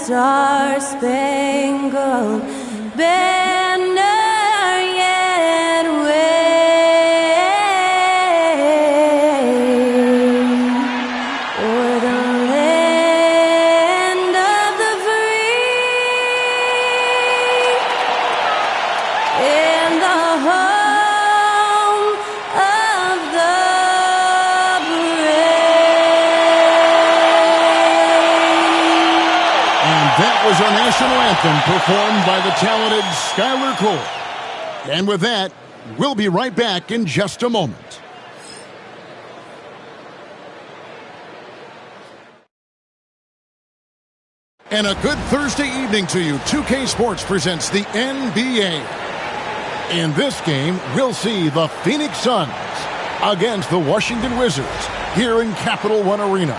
star-spangled banner yet wave o'er the land of the free and the home of the That was our national anthem performed by the talented Skylar Cole. And with that, we'll be right back in just a moment. And a good Thursday evening to you. 2K Sports presents the NBA. In this game, we'll see the Phoenix Suns against the Washington Wizards here in Capital One Arena.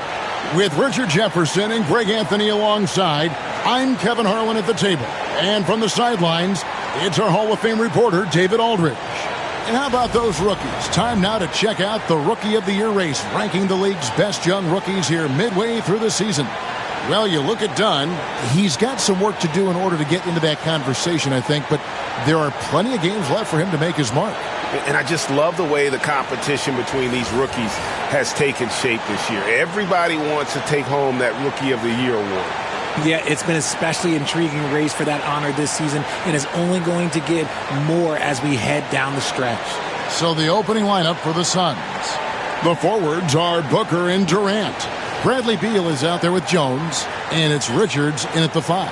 With Richard Jefferson and Greg Anthony alongside, I'm Kevin Harlan at the table. And from the sidelines, it's our Hall of Fame reporter, David Aldridge. And how about those rookies? Time now to check out the Rookie of the Year race, ranking the league's best young rookies here midway through the season. Well, you look at Dunn. He's got some work to do in order to get into that conversation, I think, but there are plenty of games left for him to make his mark. And I just love the way the competition between these rookies has taken shape this year. Everybody wants to take home that Rookie of the Year award. Yeah, it's been especially intriguing race for that honor this season, and is only going to get more as we head down the stretch. So the opening lineup for the Suns. The forwards are Booker and Durant. Bradley Beal is out there with Jones, and it's Richards in at the 5.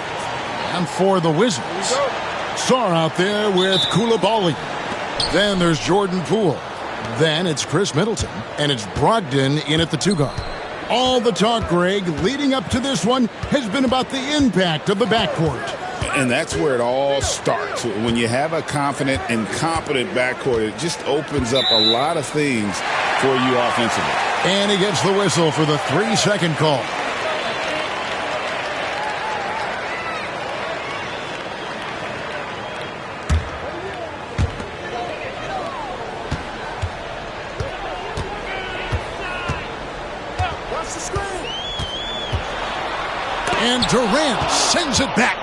And for the Wizards, Sarr out there with Coulibaly. Then there's Jordan Poole. Then it's Chris Middleton, and it's Brogdon in at the 2 guard. All the talk, Greg, leading up to this one has been about the impact of the backcourt. And that's where it all starts. When you have a confident and competent backcourt, it just opens up a lot of things for you offensively. And he gets the whistle for the 3-second call. And Durant sends it back.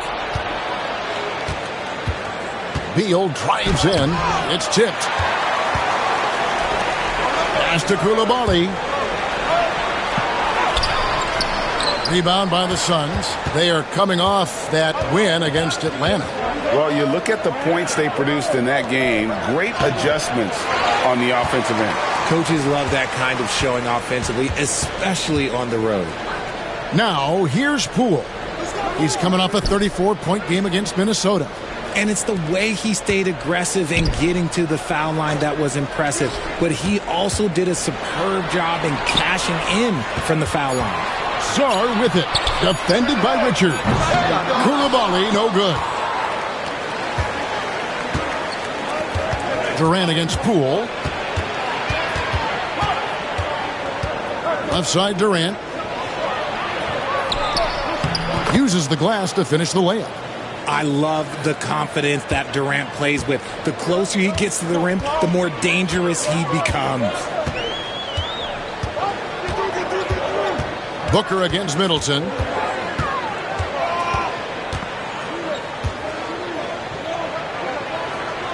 Beal drives in. It's tipped. Pass to Coulibaly. Rebound by the Suns. They are coming off that win against Atlanta. Well, you look at the points they produced in that game. Great adjustments on the offensive end. Coaches love that kind of showing offensively, especially on the road. Now, here's Poole. He's coming off a 34-point game against Minnesota. And it's the way he stayed aggressive in getting to the foul line that was impressive. But he also did a superb job in cashing in from the foul line. Sarr with it. Defended by Richard. Coulibaly, no good. Durant against Poole. Left side Durant. Uses the glass to finish the layup. I love the confidence that Durant plays with. The closer he gets to the rim, the more dangerous he becomes. Booker against Middleton.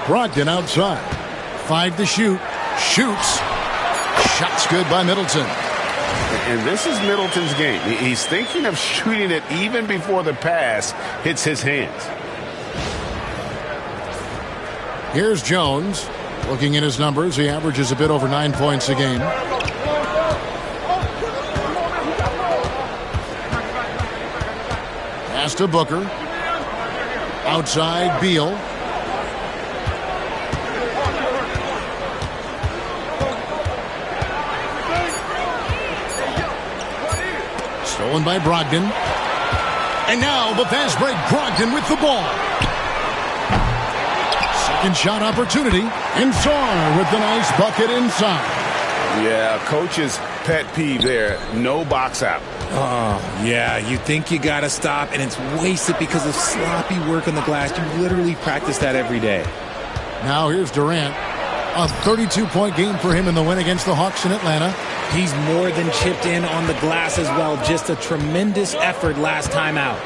Brogdon outside. 5 to shoot. Shoots. Shot's good by Middleton. And this is Middleton's game. He's thinking of shooting it even before the pass hits his hands. Here's Jones. Looking at his numbers, he averages a bit over 9 points a game. Pass to Booker. Outside, Beal. Stolen by Brogdon. And now the fast break. Brogdon with the ball. Second shot opportunity. And Sarr with the nice bucket inside. Yeah, coach's pet peeve there. No box out. Oh, yeah, you think you got to stop, and it's wasted because of sloppy work on the glass. You literally practice that every day. Now here's Durant. A 32-point game for him in the win against the Hawks in Atlanta. He's more than chipped in on the glass as well. Just a tremendous effort last time out.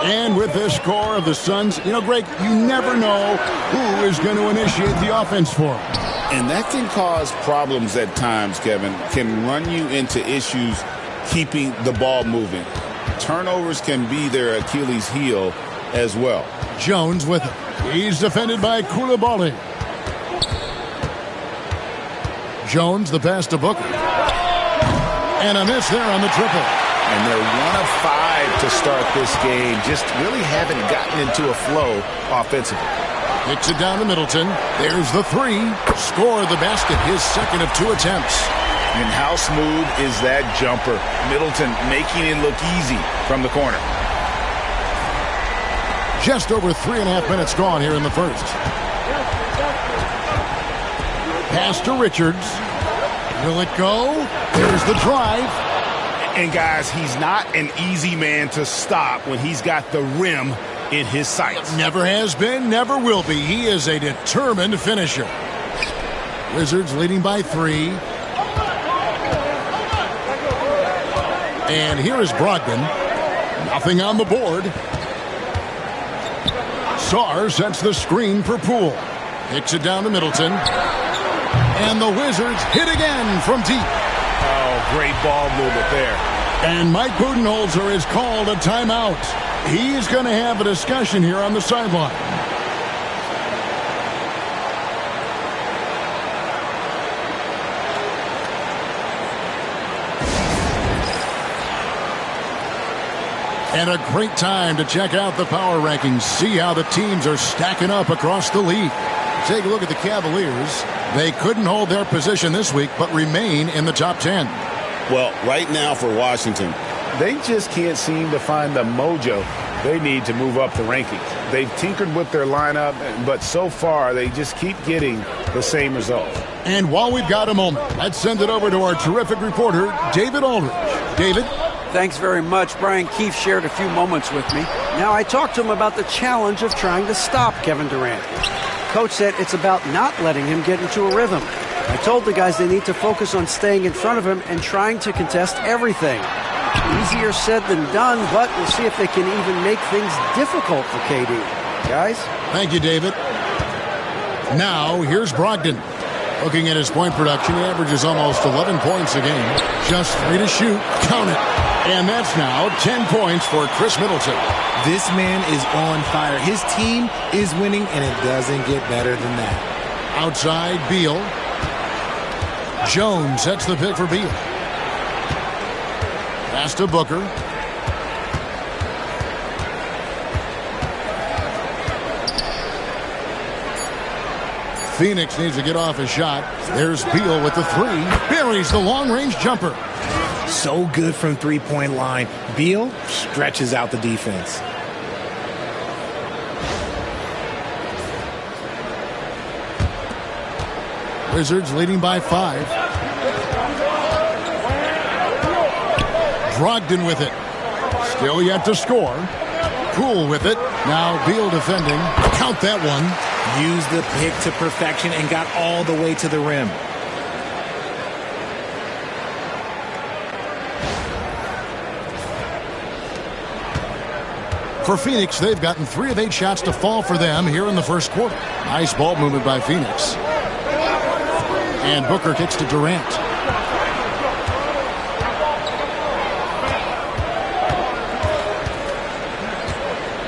And with this score of the Suns, Greg, you never know who is going to initiate the offense for them. And that can cause problems at times, Kevin. Can run you into issues keeping the ball moving. Turnovers can be their Achilles heel as well. Jones with it. He's defended by Coulibaly. Jones, the pass to Booker. And a miss there on the triple. And they're 1 of 5 to start this game. Just really haven't gotten into a flow offensively. Hits it down to Middleton. There's the 3. Score the basket, his second of 2 attempts. And how smooth is that jumper? Middleton making it look easy from the corner. Just over 3.5 minutes gone here in the first. Pass to Richards. Will it go? There's the drive. And guys, he's not an easy man to stop when he's got the rim in his sights. Never has been, never will be. He is a determined finisher. Wizards leading by 3. And here is Brogdon. Nothing on the board. Sarr sets the screen for Poole. Hits it down to Middleton. And the Wizards hit again from deep. Oh, great ball movement there. And Mike Budenholzer has called a timeout. He's going to have a discussion here on the sideline. And a great time to check out the power rankings. See how the teams are stacking up across the league. Take a look at the Cavaliers. They couldn't hold their position this week, but remain in the top 10. Well, right now for Washington, they just can't seem to find the mojo they need to move up the rankings. They've tinkered with their lineup, but so far they just keep getting the same results. And while we've got a moment, let's send it over to our terrific reporter, David Aldridge. David? Thanks very much. Brian Keefe shared a few moments with me. Now, I talked to him about the challenge of trying to stop Kevin Durant. Coach said it's about not letting him get into a rhythm. I told the guys they need to focus on staying in front of him and trying to contest everything. Easier said than done, but we'll see if they can even make things difficult for KD. Guys? Thank you, David. Now, here's Brogdon. Looking at his point production, he averages almost 11 points a game. Just 3 to shoot. Count it. And that's now 10 points for Chris Middleton. This man is on fire. His team is winning, and it doesn't get better than that. Outside, Beal. Jones sets the pick for Beal. Pass to Booker. Phoenix needs to get off his shot. There's Beal with the 3. Buries the long-range jumper. So good from three-point line. Beal stretches out the defense. Wizards leading by 5. Brogdon with it. Still yet to score. Poole with it. Now Beal defending. Count that one. Used the pick to perfection and got all the way to the rim. For Phoenix, they've gotten 3 of 8 shots to fall for them here in the first quarter. Nice ball movement by Phoenix. And Booker kicks to Durant.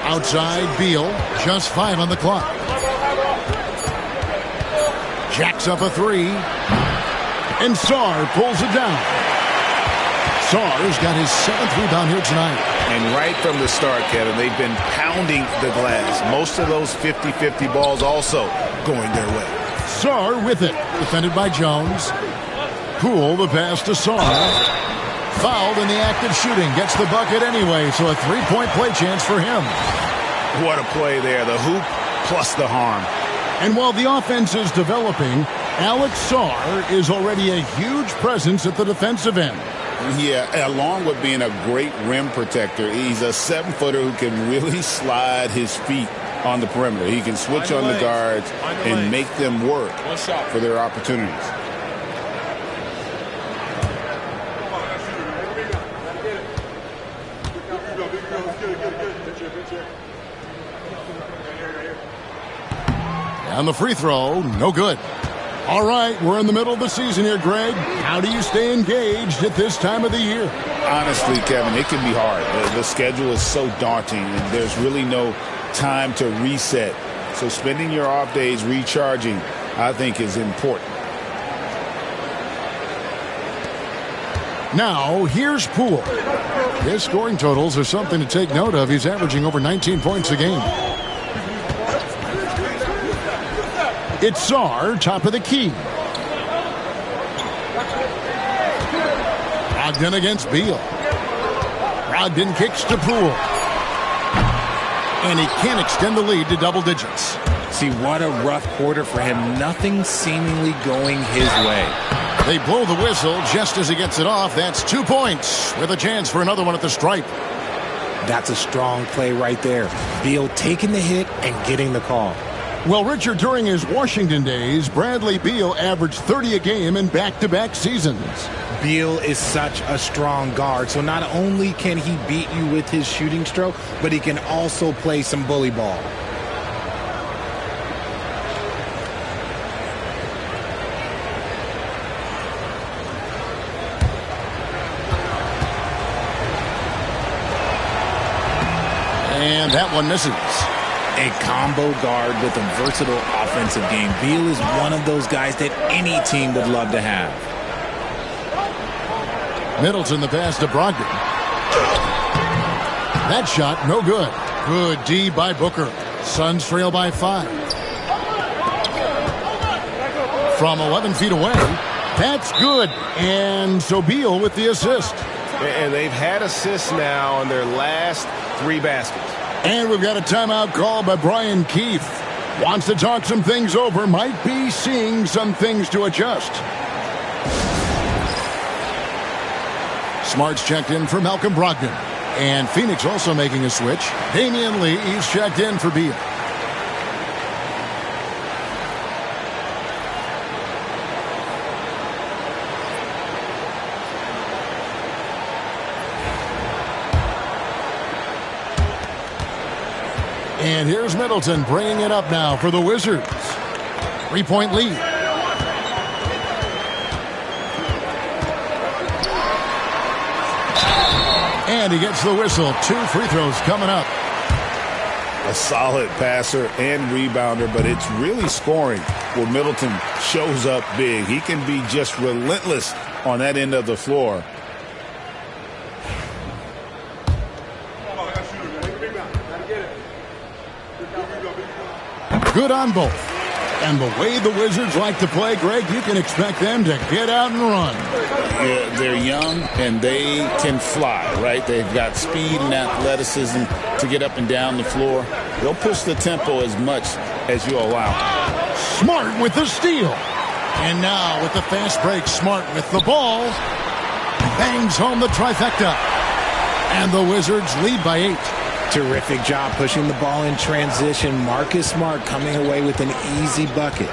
Outside, Beal. Just 5 on the clock. Jacks up a 3. And Sarr pulls it down. Sarr's got his 7th rebound here tonight. And right from the start, Kevin, they've been pounding the glass. Most of those 50-50 balls also going their way. Sarr with it. Defended by Jones. Poole the pass to Sarr. Fouled in the act of shooting. Gets the bucket anyway, so a 3-point play chance for him. What a play there. The hoop plus the harm. And while the offense is developing, Alex Sarr is already a huge presence at the defensive end. Yeah, along with being a great rim protector, he's a 7-footer who can really slide his feet on the perimeter. He can switch on the guards and make them work for their opportunities. And the free throw, no good. All right, we're in the middle of the season here, Greg. How do you stay engaged at this time of the year? Honestly, Kevin, it can be hard. The schedule is so daunting, and there's really no time to reset. So spending your off days recharging, I think, is important. Now, here's Poole. His scoring totals are something to take note of. He's averaging over 19 points a game. It's Sarr, top of the key. Brogdon against Beal. Brogdon kicks to Poole. And he can't extend the lead to double digits. See, what a rough quarter for him. Nothing seemingly going his way. They blow the whistle just as he gets it off. That's 2 points with a chance for another one at the stripe. That's a strong play right there. Beal taking the hit and getting the call. Well, Richard, during his Washington days, Bradley Beal averaged 30 a game in back-to-back seasons. Beal is such a strong guard, so not only can he beat you with his shooting stroke, but he can also play some bully ball. And that one misses. A combo guard with a versatile offensive game. Beal is one of those guys that any team would love to have. Middleton the pass to Brogdon. That shot, no good. Good D by Booker. Suns trail by 5. From 11 feet away. That's good. And so Beal with the assist. And they've had assists now on their last 3 baskets. And we've got a timeout call by Brian Keefe. Wants to talk some things over. Might be seeing some things to adjust. Smart's checked in for Malcolm Brogdon. And Phoenix also making a switch. Damian Lee is checked in for Beal. And here's Middleton bringing it up now for the Wizards. 3-point lead. And he gets the whistle. 2 free throws coming up. A solid passer and rebounder, but it's really scoring where Middleton shows up big. He can be just relentless on that end of the floor. Good on both. And the way the Wizards like to play, Greg, you can expect them to get out and run. Yeah, they're young and they can fly, right? They've got speed and athleticism to get up and down the floor. They'll push the tempo as much as you allow. Smart with the steal. And now with the fast break, Smart with the ball. Bangs home the trifecta. And the Wizards lead by 8. Terrific job pushing the ball in transition. Marcus Smart coming away with an easy bucket.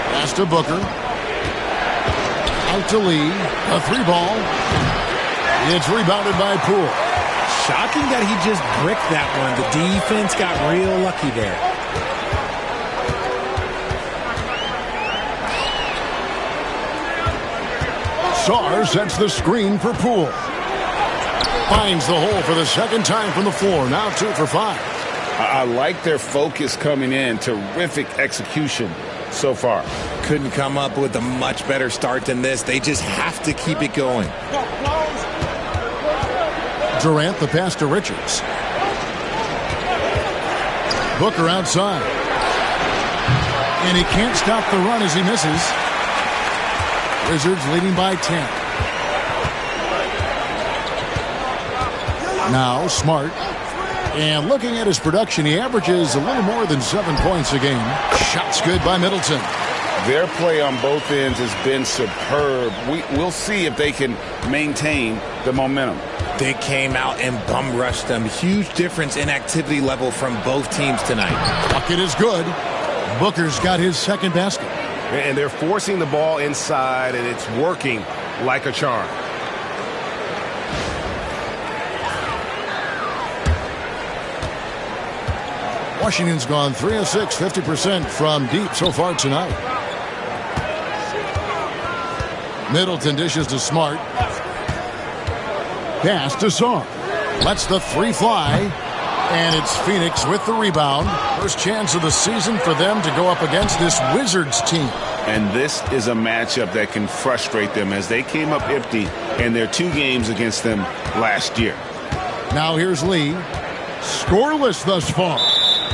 Pass to Booker. Out to Lee. A 3 ball. It's rebounded by Poole. Shocking that he just bricked that one. The defense got real lucky there. Sarr sets the screen for Poole. Finds the hole for the second time from the floor. Now 2 for 5. I like their focus coming in. Terrific execution so far. Couldn't come up with a much better start than this. They just have to keep it going. Durant the pass to Richards. Booker outside. And he can't stop the run as he misses. Wizards leading by 10. Now Smart. And looking at his production, he averages a little more than 7 points a game. Shots good by Middleton. Their play on both ends has been superb. We'll see if they can maintain the momentum. They came out and bum rushed them. Huge difference in activity level from both teams tonight. Bucket is good. Booker's got his second basket. And they're forcing the ball inside, and it's working like a charm. Washington's gone 3 of 6, 50% from deep so far tonight. Middleton dishes to Smart. Pass to Song. Lets the three fly. And it's Phoenix with the rebound. First chance of the season for them to go up against this Wizards team. And this is a matchup that can frustrate them as they came up empty in their 2 games against them last year. Now here's Lee. Scoreless thus far.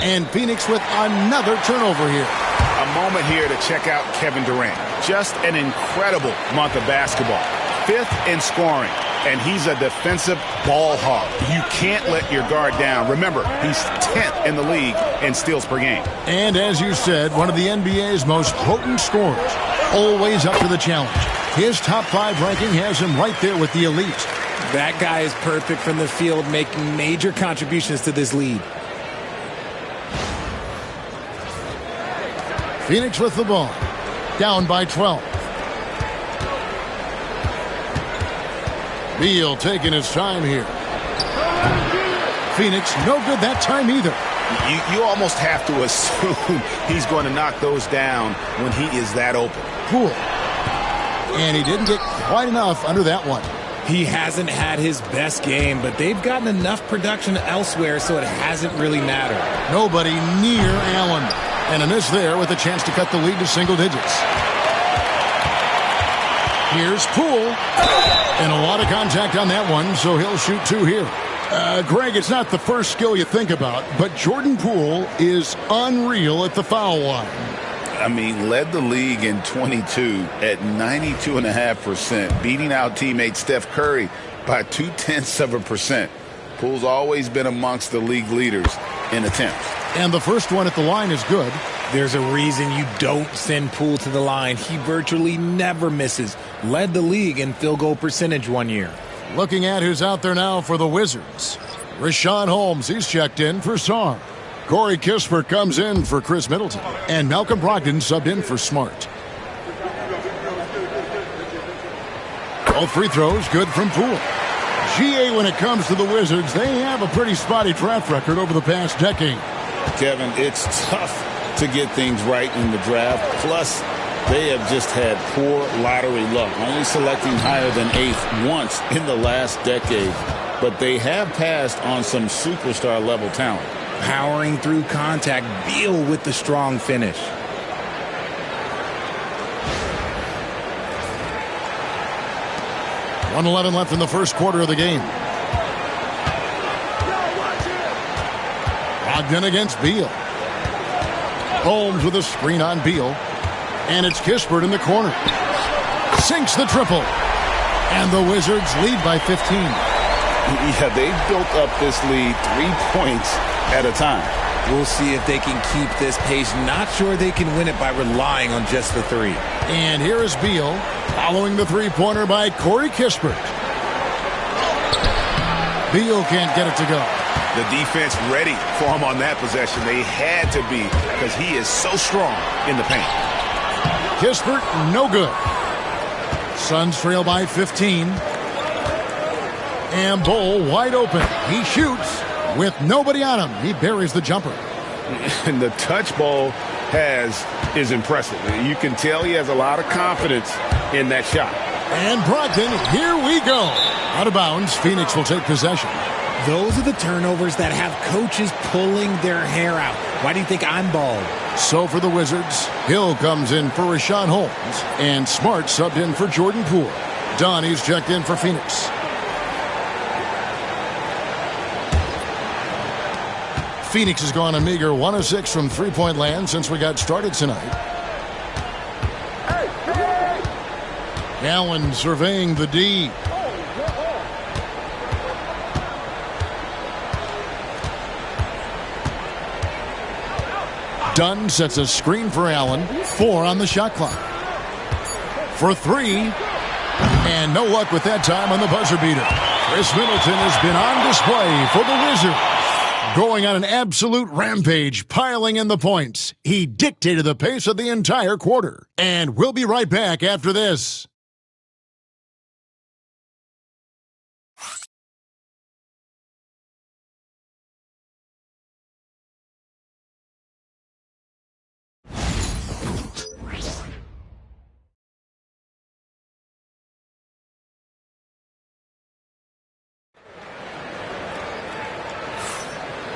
And Phoenix with another turnover here. A moment here to check out Kevin Durant. Just an incredible month of basketball. 5th in scoring. And he's a defensive ball hog. You can't let your guard down. Remember, he's 10th in the league in steals per game. And as you said, one of the NBA's most potent scorers. Always up to the challenge. His top 5 ranking has him right there with the elite. That guy is perfect from the field, making major contributions to this lead. Phoenix with the ball. Down by 12. Beal taking his time here. Phoenix no good that time either. You almost have to assume he's going to knock those down when he is that open. Poole. And he didn't get quite enough under that one. He hasn't had his best game, but they've gotten enough production elsewhere, so it hasn't really mattered. Nobody near Allen. And a miss there with a chance to cut the lead to single digits. Here's Poole. And a lot of contact on that one, so he'll shoot 2 here. Greg, it's not the first skill you think about, but Jordan Poole is unreal at the foul line. I mean, led the league in 22 at 92.5%, beating out teammate Steph Curry by 0.2%. Poole's always been amongst the league leaders in attempts. And the first one at the line is good. There's a reason you don't send Poole to the line. He virtually never misses. Led the league in field goal percentage one year. Looking at who's out there now for the Wizards. Richaun Holmes, he's checked in for Song. Corey Kispert comes in for Chris Middleton. And Malcolm Brogdon subbed in for Smart. Both free throws good from Poole. GA, when it comes to the Wizards, they have a pretty spotty track record over the past decade. Kevin, it's tough to get things right in the draft. Plus, they have just had poor lottery luck, only selecting higher than 8th once in the last decade. But they have passed on some superstar-level talent. Powering through contact, Beal with the strong finish. .111 left in the first quarter of the game. Brogdon against Beal. Holmes with a screen on Beal. And it's Kispert in the corner. Sinks the triple. And the Wizards lead by 15. Yeah, they've built up this lead 3 points at a time. We'll see if they can keep this pace. Not sure they can win it by relying on just the 3. And here is Beal following the three-pointer by Corey Kispert. Beal can't get it to go. The defense ready for him on that possession. They had to be because he is so strong in the paint. Kispert, no good. Suns trail by 15. And Bol wide open. He shoots with nobody on him. He buries the jumper. And the touch Bol is impressive. You can tell he has a lot of confidence in that shot. And Brogdon, here we go. Out of bounds, Phoenix will take possession. Those are the turnovers that have coaches pulling their hair out. Why do you think I'm bald? So for the Wizards, Hill comes in for Richaun Holmes. And Smart subbed in for Jordan Poole. Donnie's checked in for Phoenix. Phoenix has gone a meager 1 of 6 from three-point land since we got started tonight. Allen surveying the D. Dunn sets a screen for Allen. 4 on the shot clock. For 3. And no luck with that time on the buzzer beater. Chris Middleton has been on display for the Wizards. Going on an absolute rampage, piling in the points. He dictated the pace of the entire quarter. And we'll be right back after this.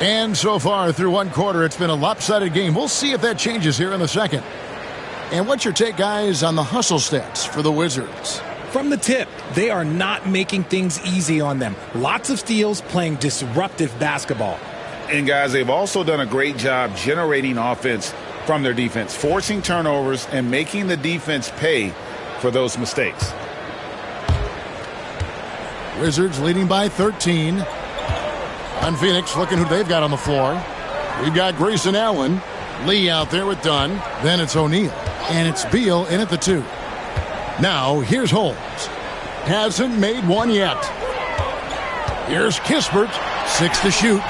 And so far through one quarter, it's been a lopsided game. We'll see if that changes here in the second. And what's your take, guys, on the hustle stats for the Wizards? From the tip, they are not making things easy on them. Lots of steals, playing disruptive basketball. And, guys, they've also done a great job generating offense from their defense, forcing turnovers and making the defense pay for those mistakes. Wizards leading by 13. On Phoenix, looking who they've got on the floor. We've got Grayson Allen. Lee out there with Dunn. Then it's O'Neal. And it's Beal in at the 2. Now, here's Holmes. Hasn't made one yet. Here's Kispert. 6 to shoot.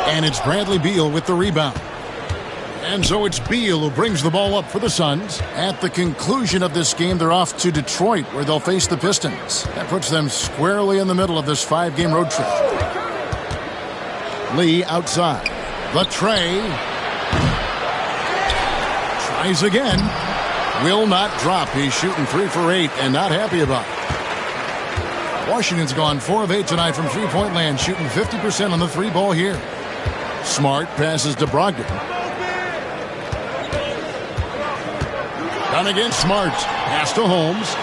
And it's Bradley Beal with the rebound. And so it's Beal who brings the ball up for the Suns. At the conclusion of this game, they're off to Detroit, where they'll face the Pistons. That puts them squarely in the middle of this 5-game road trip. Lee outside. The tray. Tries again. Will not drop. He's shooting 3 for 8 and not happy about it. Washington's gone 4 of 8 tonight from three-point land, shooting 50% on the 3-ball here. Smart passes to Brogdon. Done against Smart. Pass to Holmes.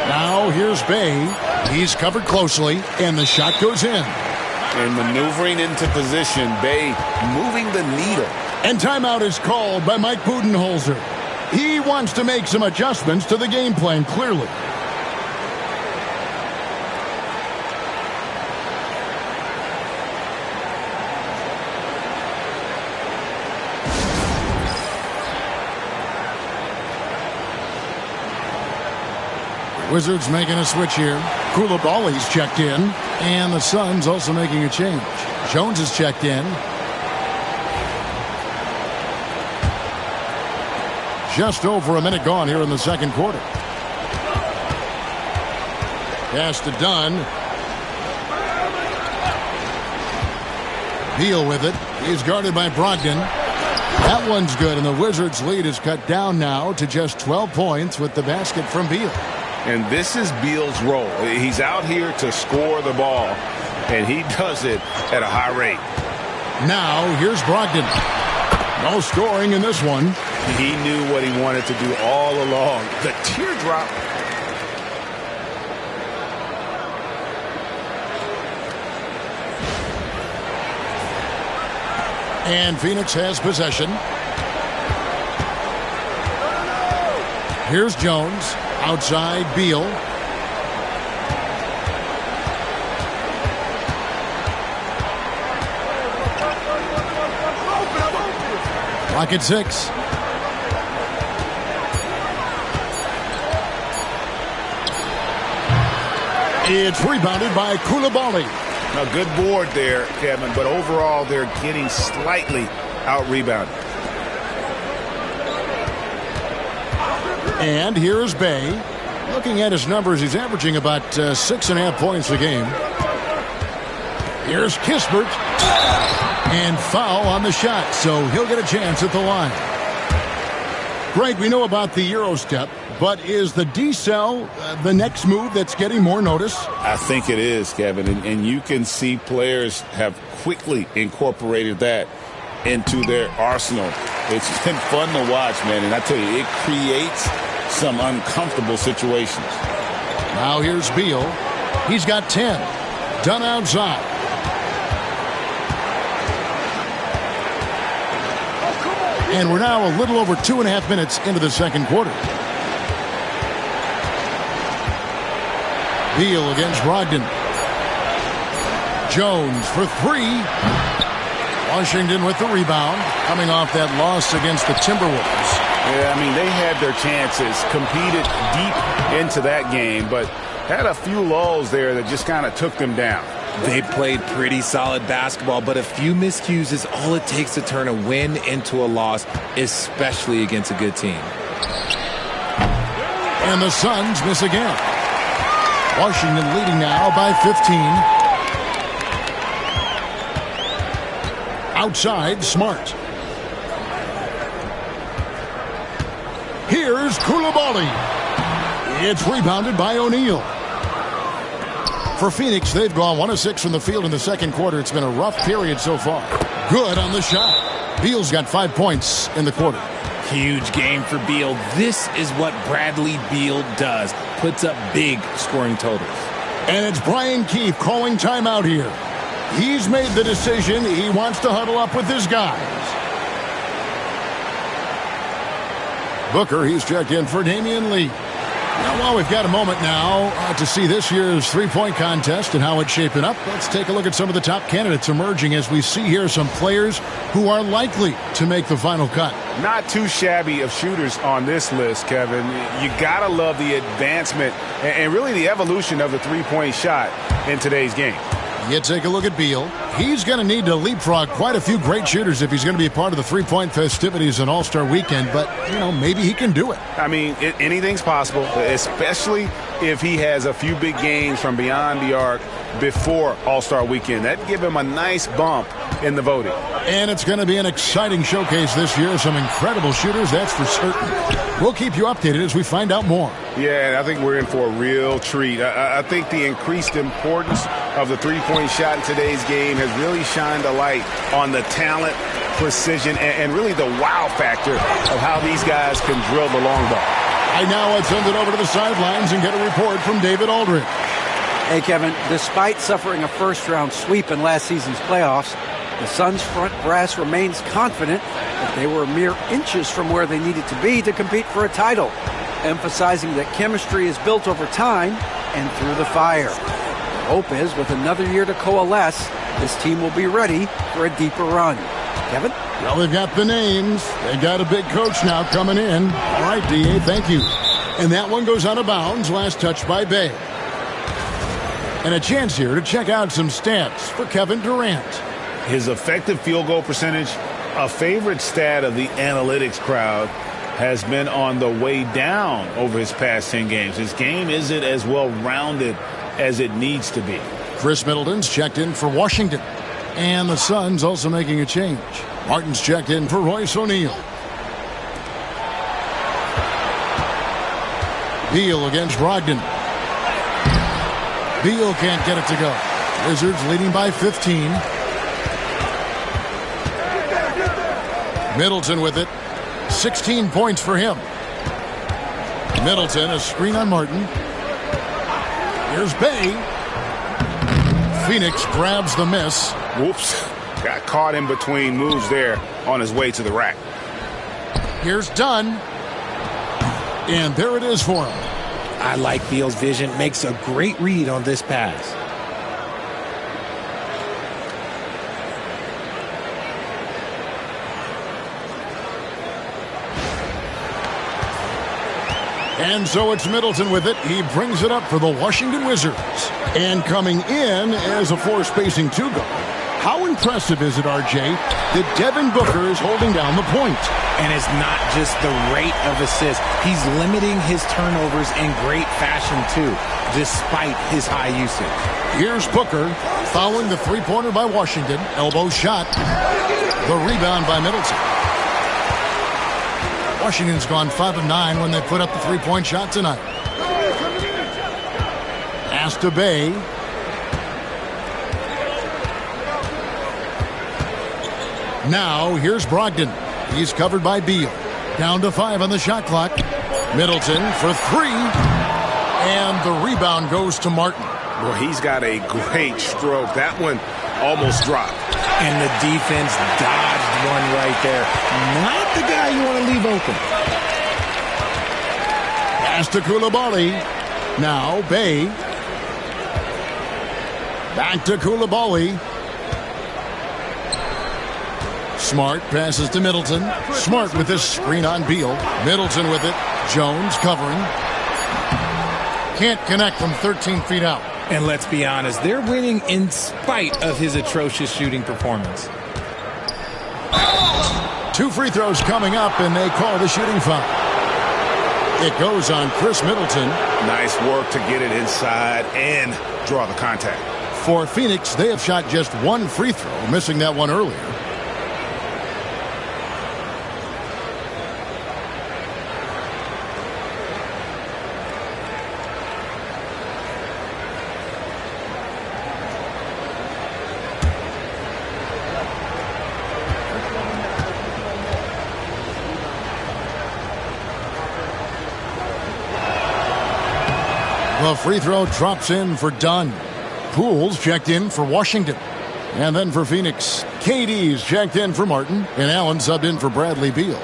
Now here's Bay. He's covered closely, and the shot goes in. And maneuvering into position, Bay moving the needle. And timeout is called by Mike Budenholzer. He wants to make some adjustments to the game plan, clearly. Wizards making a switch here. Koulibaly's checked in. And the Suns also making a change. Jones is checked in. Just over a minute gone here in the second quarter. Pass to Dunn. Beal with it. He's guarded by Brogdon. That one's good, and the Wizards' lead is cut down now to just 12 points with the basket from Beal. And this is Beal's role. He's out here to score the ball, and he does it at a high rate. Now, here's Brogdon. No scoring in this one. He knew what he wanted to do all along. The teardrop. And Phoenix has possession. Here's Jones. Outside, Beal. Clock at 6. It's rebounded by Koulibaly. A good board there, Kevin, but overall they're getting slightly out-rebounded. And here's Bay. Looking at his numbers, he's averaging about 6.5 points a game. Here's Kispert. And foul on the shot, so he'll get a chance at the line. Greg, we know about the Euro step, but is the decel the next move that's getting more notice? I think it is, Kevin, and you can see players have quickly incorporated that into their arsenal. It's been fun to watch, man, and I tell you, it creates some uncomfortable situations. Now here's Beal. He's got 10. Done outside. And we're now a little over 2.5 minutes into the second quarter. Beal against Brogdon. Jones for 3. Washington with the rebound, coming off that loss against the Timberwolves. Yeah, I mean, they had their chances, competed deep into that game, but had a few lulls there that just kind of took them down. They played pretty solid basketball, but a few miscues is all it takes to turn a win into a loss, especially against a good team. And the Suns miss again. Washington leading now by 15. Outside, Smart. Here's Koulibaly. It's rebounded by O'Neal. For Phoenix, they've gone 1 of 6 from the field in the second quarter. It's been a rough period so far. Good on the shot. Beal's got 5 points in the quarter. Huge game for Beal. This is what Bradley Beal does. Puts up big scoring totals. And it's Brian Keefe calling timeout here. He's made the decision. He wants to huddle up with his guys. Booker, he's checked in for Damian Lee. Now, while we've got a moment now to see this year's three-point contest and how it's shaping up, let's take a look at some of the top candidates emerging as we see here some players who are likely to make the final cut. Not too shabby of shooters on this list, Kevin. You got to love the advancement and really the evolution of the three-point shot in today's game. You take a look at Beal. He's going to need to leapfrog quite a few great shooters if he's going to be a part of the three-point festivities on All-Star Weekend, but, maybe he can do it. I mean, anything's possible, especially if he has a few big games from beyond the arc before All-Star Weekend. That'd give him a nice bump in the voting. And it's going to be an exciting showcase this year. Some incredible shooters, that's for certain. We'll keep you updated as we find out more. Yeah, I think we're in for a real treat. I think the increased importance of the three-point shot in today's game has really shined a light on the talent, precision, and really the wow factor of how these guys can drill the long ball. Right now, let's send it over to the sidelines and get a report from David Aldridge. Hey, Kevin, despite suffering a first-round sweep in last season's playoffs, the Suns' front brass remains confident that they were mere inches from where they needed to be to compete for a title, emphasizing that chemistry is built over time and through the fire. The hope is, with another year to coalesce, this team will be ready for a deeper run. Kevin? Well, they've got the names. They got a big coach now coming in. All right, D.A., thank you. And that one goes out of bounds. Last touch by Bay. And a chance here to check out some stats for Kevin Durant. His effective field goal percentage, a favorite stat of the analytics crowd, has been on the way down over his past 10 games. His game isn't as well-rounded as it needs to be. Chris Middleton's checked in for Washington. And the Suns also making a change. Martin's checked in for Royce O'Neal. Beal against Brogdon. Beal can't get it to go. Wizards leading by 15. Middleton with it. 16 points for him. Middleton, a screen on Martin. Here's Bay. Phoenix grabs the miss. Whoops. Got caught in between moves there on his way to the rack. Here's Dunn. And there it is for him. I like Beal's vision. Makes a great read on this pass. And so it's Middleton with it. He brings it up for the Washington Wizards. And coming in as a four-spacing two-guard. How impressive is it, RJ, that Devin Booker is holding down the point? And it's not just the rate of assists. He's limiting his turnovers in great fashion, too, despite his high usage. Here's Booker fouling the three-pointer by Washington. Elbow shot. The rebound by Middleton. Washington's gone 5 of 9 when they put up the three-point shot tonight. Pass to Bay. Now, here's Brogdon. He's covered by Beal. Down to 5 on the shot clock. Middleton for 3. And the rebound goes to Martin. Well, he's got a great stroke. That one almost dropped. And the defense dodged one right there. Not the guy you want to leave open. Pass to Coulibaly. Now, Bay. Back to Coulibaly. Smart passes to Middleton. Smart with this screen on Beal. Middleton with it. Jones covering. Can't connect from 13 feet out. And let's be honest, they're winning in spite of his atrocious shooting performance. 2 free throws coming up, and they call the shooting foul. It goes on Chris Middleton. Nice work to get it inside and draw the contact. For Phoenix, they have shot just 1 free throw, missing that one earlier. The free throw drops in for Dunn. Poole's checked in for Washington. And then for Phoenix, KD's checked in for Martin, and Allen subbed in for Bradley Beal.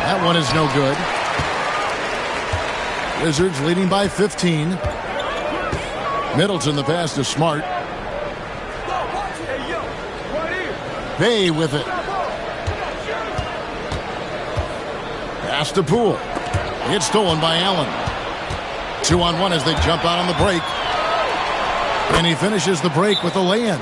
That one is no good. Wizards leading by 15. Middleton the pass to Smart. Bay with it. Pass to Poole. It's stolen by Allen. 2-on-1 as they jump out on the break. And he finishes the break with a lay-in.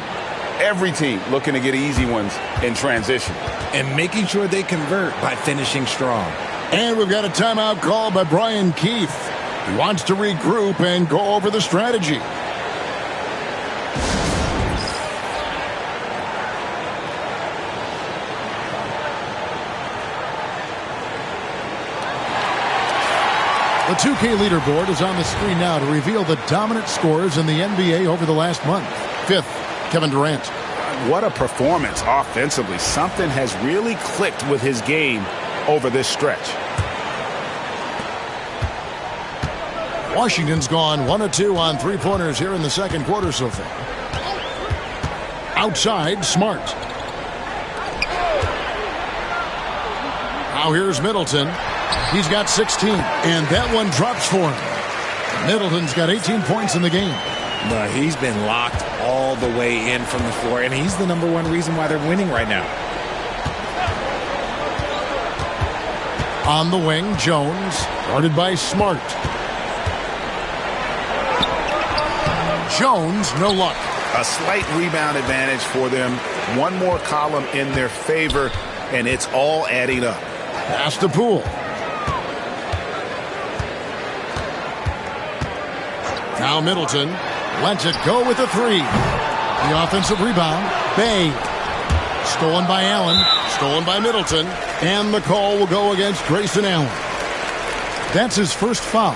Every team looking to get easy ones in transition. And making sure they convert by finishing strong. And we've got a timeout called by Brian Keefe. He wants to regroup and go over the strategy. The 2K leaderboard is on the screen now to reveal the dominant scores in the NBA over the last month. Fifth, Kevin Durant. What a performance offensively. Something has really clicked with his game over this stretch. Washington's gone 1 of 2 on three-pointers here in the second quarter so far. Outside, Smart. Now here's Middleton. He's got 16, and that one drops for him. Middleton's got 18 points in the game. But he's been locked all the way in from the floor, and he's the number one reason why they're winning right now. On the wing, Jones, guarded by Smart. Jones, no luck. A slight rebound advantage for them. One more column in their favor, and it's all adding up. Pass to Poole. Now Middleton lets it go with a three. The offensive rebound. Bay. Stolen by Allen. Stolen by Middleton. And the call will go against Grayson Allen. That's his first foul.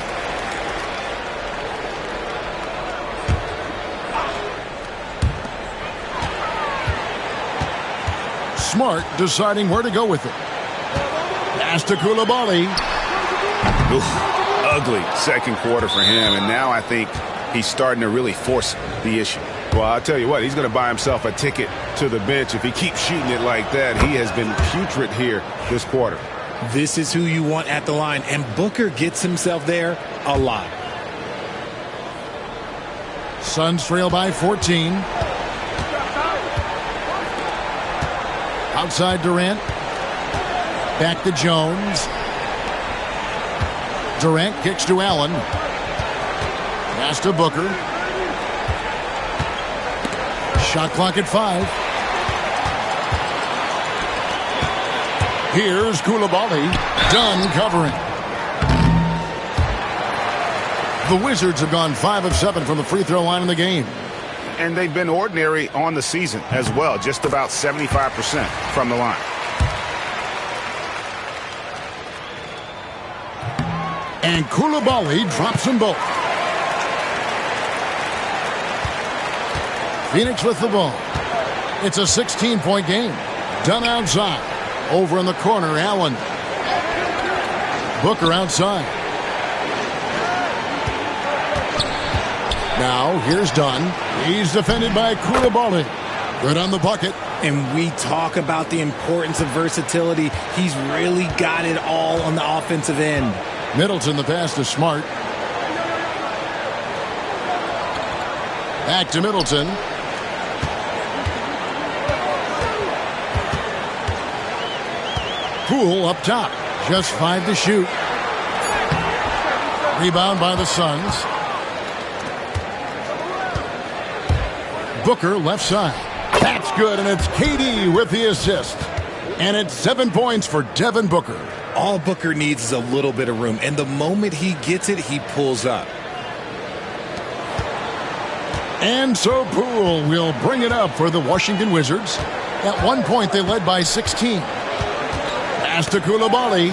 Smart deciding where to go with it. Pass to Coulibaly. Oof. Ugly second quarter for him, and now I think he's starting to really force the issue. Well, I'll tell you what, he's going to buy himself a ticket to the bench if he keeps shooting it like that. He has been putrid here this quarter. This is who you want at the line, and Booker gets himself there a lot. Suns trail by 14. Outside Durant. Back to Jones. Durant kicks to Allen. Pass to Booker. Shot clock at 5. Here's Coulibaly. Dunn covering. The Wizards have gone 5 of 7 from the free throw line in the game. And they've been ordinary on the season as well. Just about 75% from the line. And Coulibaly drops them both. Phoenix with the ball. It's a 16-point game. Dunn outside. Over in the corner, Allen. Booker outside. Now, here's Dunn. He's defended by Coulibaly. Good on the bucket. And we talk about the importance of versatility. He's really got it all on the offensive end. Middleton, the pass to Smart. Back to Middleton. Poole up top. Just 5 to shoot. Rebound by the Suns. Booker left side. That's good, and it's KD with the assist. And it's 7 points for Devin Booker. All Booker needs is a little bit of room, and the moment he gets it, he pulls up. And so Poole will bring it up for the Washington Wizards. At one point, they led by 16. Pass to Coulibaly.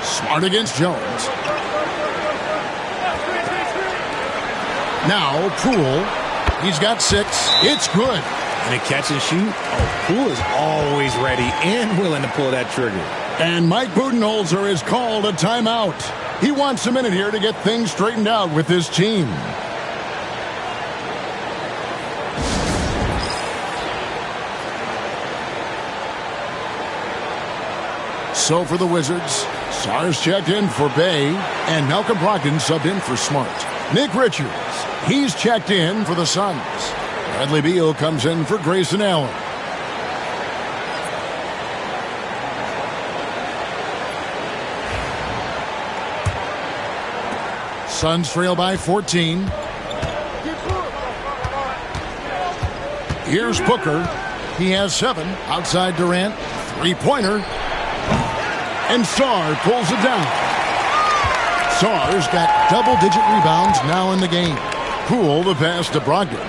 Smart against Jones. Now Poole. He's got 6. It's good. And a catch and shoot. Oh, Poole is always ready and willing to pull that trigger. And Mike Budenholzer has called a timeout. He wants a minute here to get things straightened out with his team. So for the Wizards, Sars checked in for Bay, and Malcolm Brogdon subbed in for Smart. Nick Richards, he's checked in for the Suns. Bradley Beal comes in for Grayson Allen. Suns trail by 14. Here's Booker. He has 7. Outside Durant. Three-pointer. And Sarr pulls it down. Sarr's got double-digit rebounds now in the game. Poole the pass to Brogdon.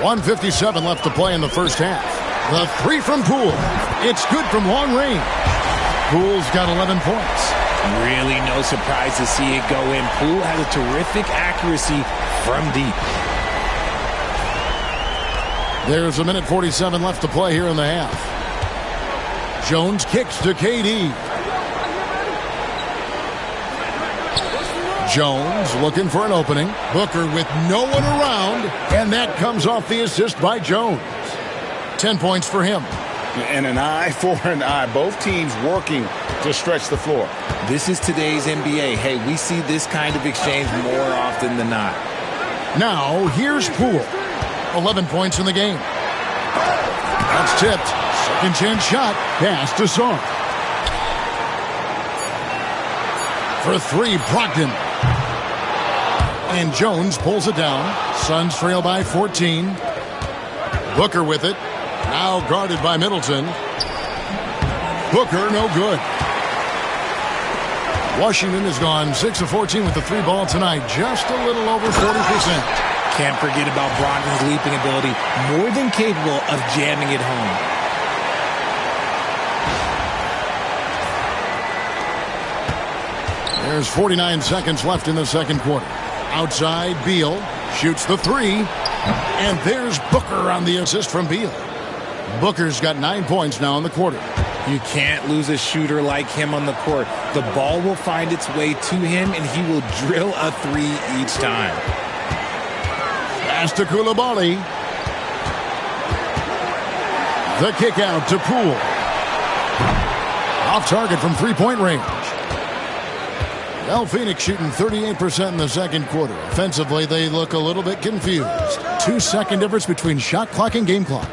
1:57 left to play in the first half. The 3 from Poole. It's good from long range. Poole's got 11 points. Really no surprise to see it go in. Poole has a terrific accuracy from deep. There's 1:47 left to play here in the half. Jones kicks to KD. Jones looking for an opening. Booker with no one around, and that comes off the assist by Jones. 10 points for him. And an eye for an eye. Both teams working to stretch the floor. This is today's NBA. Hey, we see this kind of exchange more often than not. Now, here's Poole. 11 points in the game. That's tipped. Second chance shot. Pass to Sarr. For 3, Brogdon. And Jones pulls it down. Suns trail by 14. Booker with it. Now guarded by Middleton. Booker, no good. Washington has gone 6 of 14 with the 3 ball tonight. Just a little over 40%. Can't forget about Brogdon's leaping ability. More than capable of jamming it home. There's 49 seconds left in the second quarter. Outside, Beal shoots the 3. And there's Booker on the assist from Beal. Booker's got 9 points now in the quarter. You can't lose a shooter like him on the court. The ball will find its way to him, and he will drill a 3 each time. Pass to Coulibaly. The kick out to Poole. Off target from three-point range. Well, Phoenix shooting 38% in the second quarter. Offensively, they look a little bit confused. 2-second difference between shot clock and game clock.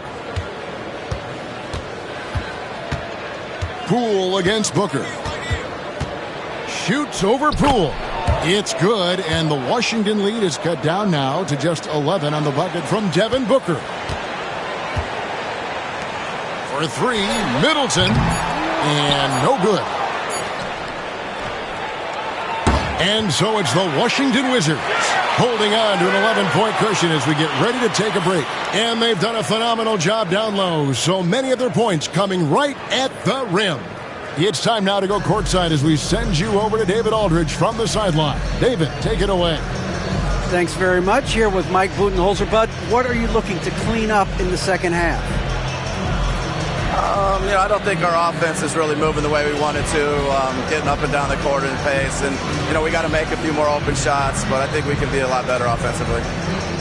Poole against Booker. Shoots over Poole. It's good, and the Washington lead is cut down now to just 11 on the bucket from Devin Booker. For 3, Middleton, and no good. And so it's the Washington Wizards holding on to an 11-point cushion as we get ready to take a break. And they've done a phenomenal job down low, so many of their points coming right at the rim. It's time now to go courtside as we send you over to David Aldridge from the sideline. David, take it away. Thanks very much. Here with Mike Budenholzer. Bud, what are you looking to clean up in the second half? I don't think our offense is really moving the way we wanted to, getting up and down the court in pace. And, we got to make a few more open shots, but I think we can be a lot better offensively.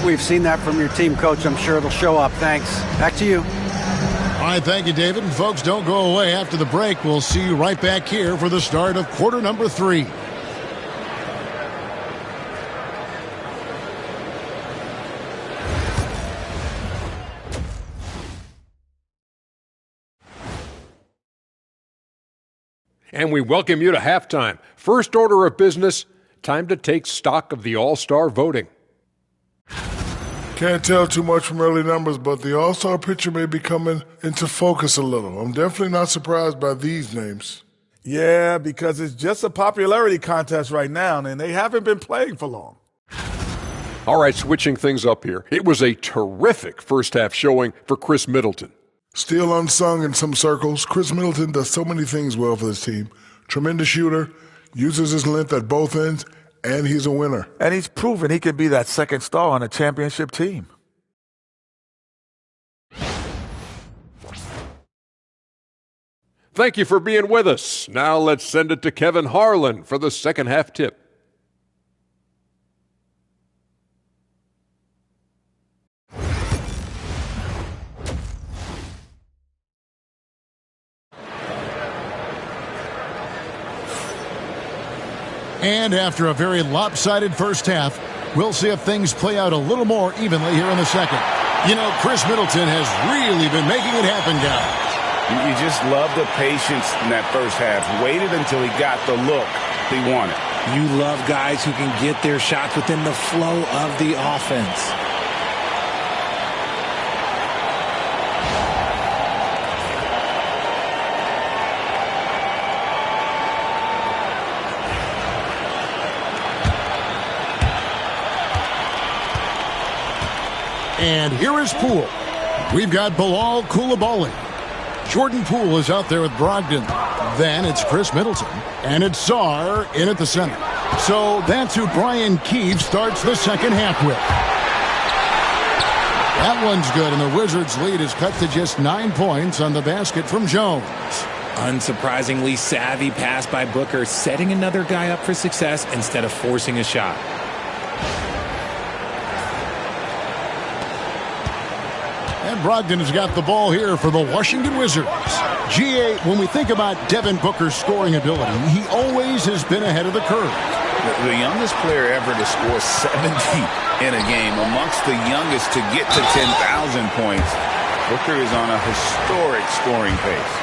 We've seen that from your team, Coach. I'm sure it'll show up. Thanks. Back to you. All right, thank you, David. And folks, don't go away. After the break, we'll see you right back here for the start of quarter number 3. And we welcome you to halftime. First order of business, time to take stock of the All-Star voting. Can't tell too much from early numbers, but the All-Star picture may be coming into focus a little. I'm definitely not surprised by these names. Yeah, because it's just a popularity contest right now, and they haven't been playing for long. All right, switching things up here. It was a terrific first-half showing for Chris Middleton. Still unsung in some circles, Chris Middleton does so many things well for this team. Tremendous shooter, uses his length at both ends, and he's a winner. And he's proven he can be that second star on a championship team. Thank you for being with us. Now let's send it to Kevin Harlan for the second half tip. And after a very lopsided first half, we'll see if things play out a little more evenly here in the second. You know, Chris Middleton has really been making it happen, guys. You just love the patience in that first half. Waited until he got the look he wanted. You love guys who can get their shots within the flow of the offense. And here is Poole. We've got Bilal Coulibaly. Jordan Poole is out there with Brogdon. Then it's Chris Middleton. And it's Sarr in at the center. So that's who Brian Keefe starts the second half with. That one's good, and the Wizards' lead is cut to just 9 points on the basket from Jones. Unsurprisingly savvy pass by Booker, setting another guy up for success instead of forcing a shot. And Brogdon has got the ball here for the Washington Wizards. G.A., when we think about Devin Booker's scoring ability, he always has been ahead of the curve. The youngest player ever to score 70 in a game, amongst the youngest to get to 10,000 points. Booker is on a historic scoring pace.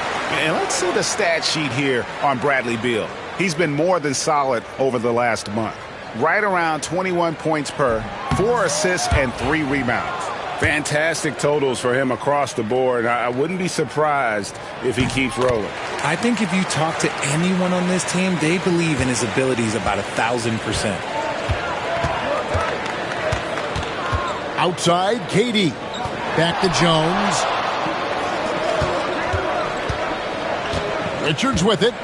And let's see the stat sheet here on Bradley Beal. He's been more than solid over the last month. Right around 21 points per, 4 assists, and 3 rebounds. Fantastic totals for him across the board. I wouldn't be surprised if he keeps rolling. I think if you talk to anyone on this team, they believe in his abilities about 1,000%. Outside, KD. Back to Jones. Richards with it.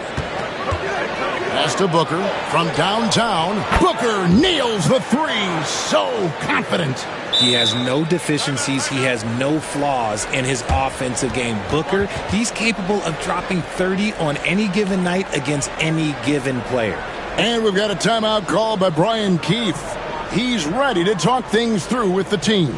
Pass to Booker from downtown. Booker nails the three. So confident. He has no deficiencies. He has no flaws in his offensive game. Booker, he's capable of dropping 30 on any given night against any given player. And we've got a timeout called by Brian Keefe. He's ready to talk things through with the team.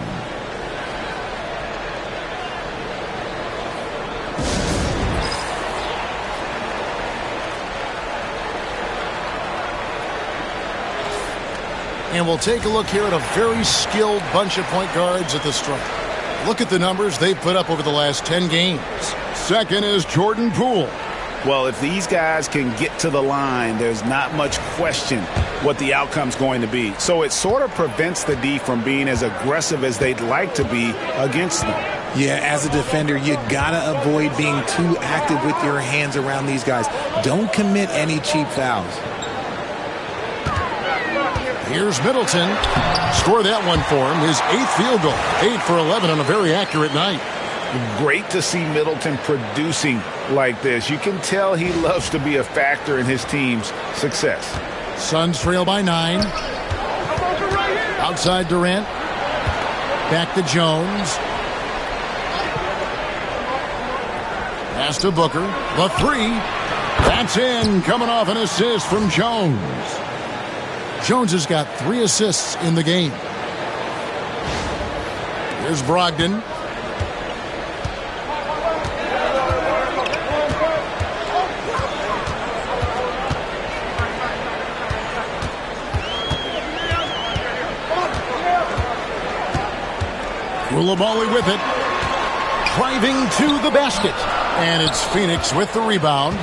And we'll take a look here at a very skilled bunch of point guards at the stripe. Look at the numbers they've put up over the last 10 games. Second is Jordan Poole. Well, if these guys can get to the line, there's not much question what the outcome's going to be. So it sort of prevents the D from being as aggressive as they'd like to be against them. Yeah, as a defender, you gotta avoid being too active with your hands around these guys. Don't commit any cheap fouls. Here's Middleton. Score that one for him. His 8th field goal. 8 for 11 on a very accurate night. Great to see Middleton producing like this. You can tell he loves to be a factor in his team's success. Suns trail by 9. Outside Durant. Back to Jones. Pass to Booker. The three. That's in. Coming off an assist from Jones. Jones has got 3 assists in the game. Here's Brogdon. Coulibaly with it. Driving to the basket. And it's Phoenix with the rebound.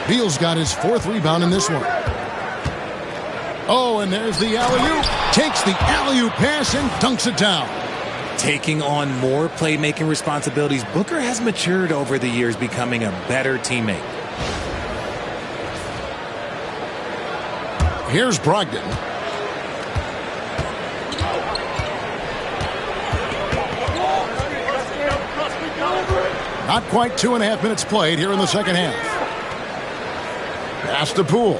Beal's got his 4th rebound in this one. Oh, and there's the alley-oop. Takes the alley-oop pass and dunks it down. Taking on more playmaking responsibilities, Booker has matured over the years, becoming a better teammate. Here's Brogdon. Not quite 2.5 minutes played here in the second half. Pass to Poole.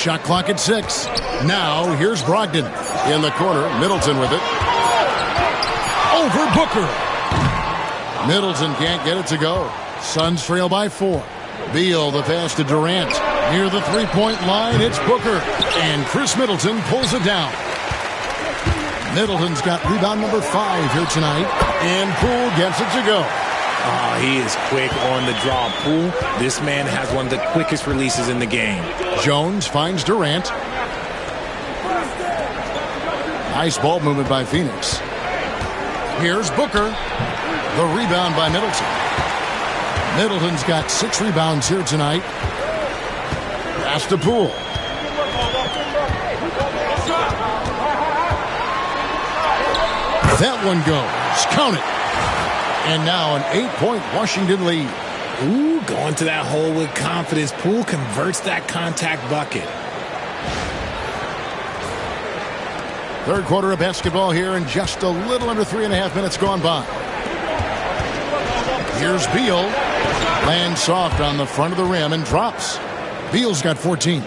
Shot clock at 6. Now here's Brogdon. In the corner, Middleton with it. Over Booker. Middleton can't get it to go. Suns trail by 4. Beal the pass to Durant. Near the three-point line, it's Booker. And Chris Middleton pulls it down. Middleton's got rebound number 5 here tonight. And Poole gets it to go. Oh, he is quick on the draw. Poole, this man has one of the quickest releases in the game. Jones finds Durant. Nice ball movement by Phoenix. Here's Booker. The rebound by Middleton. Middleton's got 6 rebounds here tonight. Pass to Poole. That one goes. Count it. And now an 8-point Washington lead. Ooh, going to that hole with confidence. Poole converts that contact bucket. Third quarter of basketball here, and just a little under 3.5 minutes gone by. Here's Beal. Lands soft on the front of the rim and drops. Beal's got 14.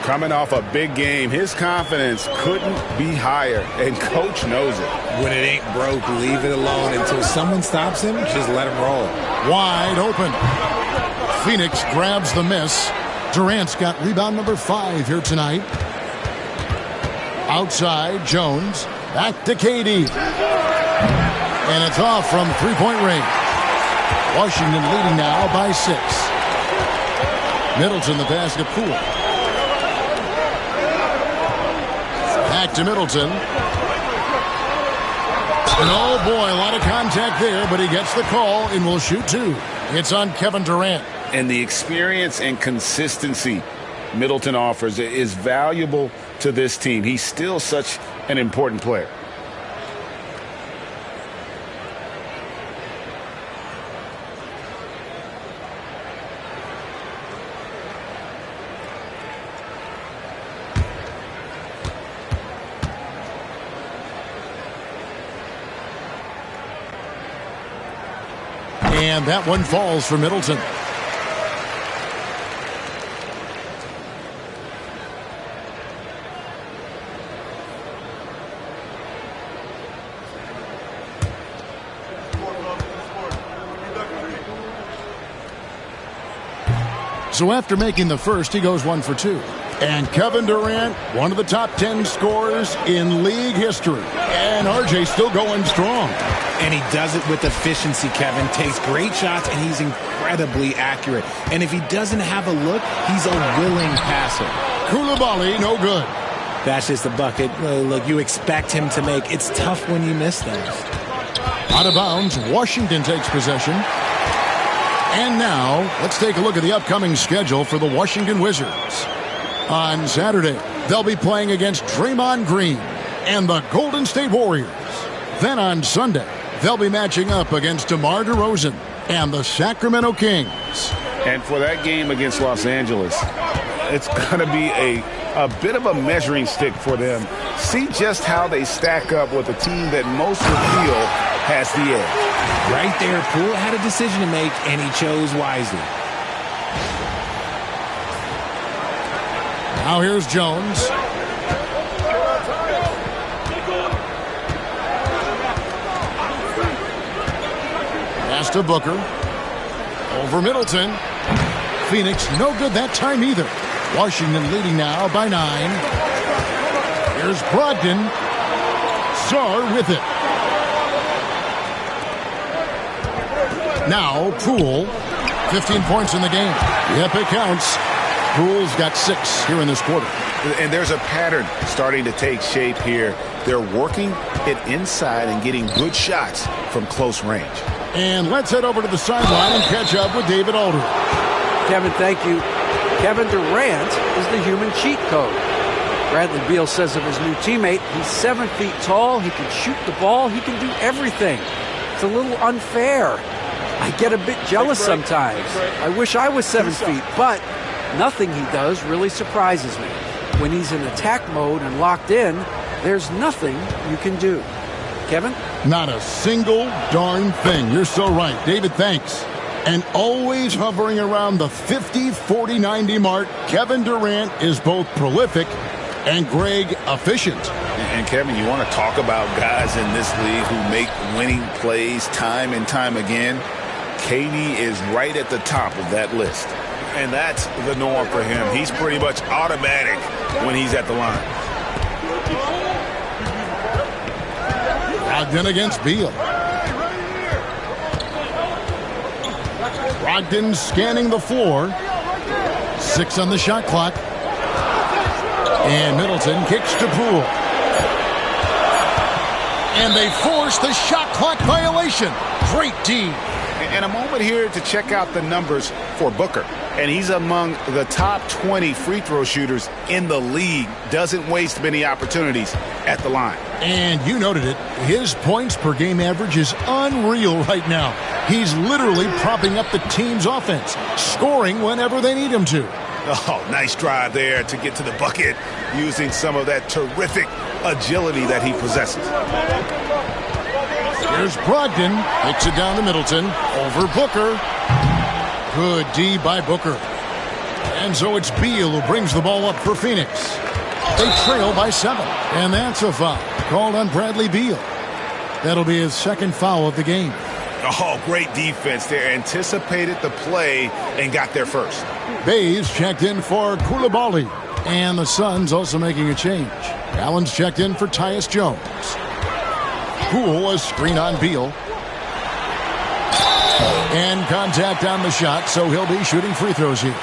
Coming off a big game, his confidence couldn't be higher, and Coach knows it. When it ain't broke, leave it alone. Until someone stops him, just let him roll. Wide open. Phoenix grabs the miss. Durant's got rebound number 5 here tonight. Outside, Jones. Back to KD. And it's off from three-point range. Washington leading now by 6. Middleton the pass to Poole. Back to Middleton. And oh boy, a lot of contact there, but he gets the call and will shoot 2. It's on Kevin Durant. And the experience and consistency Middleton offers is valuable to this team. He's still such an important player. And that one falls for Middleton. So after making the first, he goes 1 for 2. And Kevin Durant, one of the top 10 scorers in league history. And RJ's still going strong. And he does it with efficiency, Kevin. Takes great shots, and he's incredibly accurate. And if he doesn't have a look, he's a willing passer. Koulibaly, no good. That's just a bucket. Look, you expect him to make. It's tough when you miss those. Out of bounds, Washington takes possession. And now, let's take a look at the upcoming schedule for the Washington Wizards. On Saturday, they'll be playing against Draymond Green and the Golden State Warriors. Then on Sunday, they'll be matching up against DeMar DeRozan and the Sacramento Kings. And for that game against Los Angeles, it's going to be a bit of a measuring stick for them. See just how they stack up with a team that most would feel has the edge. Right there, Poole had a decision to make, and he chose wisely. Now here's Jones. Pass to Booker. Over Middleton. Phoenix no good that time either. Washington leading now by 9. Here's Brogdon. Sarr with it. Now Poole. 15 points in the game. Yep, it counts. Poole's got 6 here in this quarter. And there's a pattern starting to take shape here. They're working it inside and getting good shots from close range. And let's head over to the sideline and catch up with David Aldridge. Kevin, thank you. Kevin Durant is the human cheat code. Bradley Beal says of his new teammate, he's 7 feet tall, he can shoot the ball, he can do everything. It's a little unfair. I get a bit jealous sometimes. I wish I was 7 feet, but nothing he does really surprises me. When he's in attack mode and locked in, there's nothing you can do. Kevin? Not a single darn thing. You're so right. David, thanks. And always hovering around the 50, 40, 90 mark, Kevin Durant is both prolific and, Greg, efficient. And, Kevin, you want to talk about guys in this league who make winning plays time and time again. KD is right at the top of that list. And that's the norm for him. He's pretty much automatic when he's at the line. Brogdon against Beal. Brogdon scanning the floor. 6 on the shot clock. And Middleton kicks to Poole. And they force the shot clock violation. Great D. And a moment here to check out the numbers for Booker. And he's among the top 20 free throw shooters in the league. Doesn't waste many opportunities at the line. And you noted it. His points per game average is unreal right now. He's literally propping up the team's offense, scoring whenever they need him to. Oh, nice drive there to get to the bucket using some of that terrific agility that he possesses. Here's Brogdon. Kicks it down to Middleton. Over Booker. Good D by Booker. And so it's Beal who brings the ball up for Phoenix. They trail by 7. And that's a foul called on Bradley Beal. That'll be his second foul of the game. Oh, great defense there. Anticipated the play and got there first. Bayes checked in for Coulibaly. And the Suns also making a change. Allen's checked in for Tyus Jones. Poole, a screen on Beal. And contact on the shot, so he'll be shooting free throws here.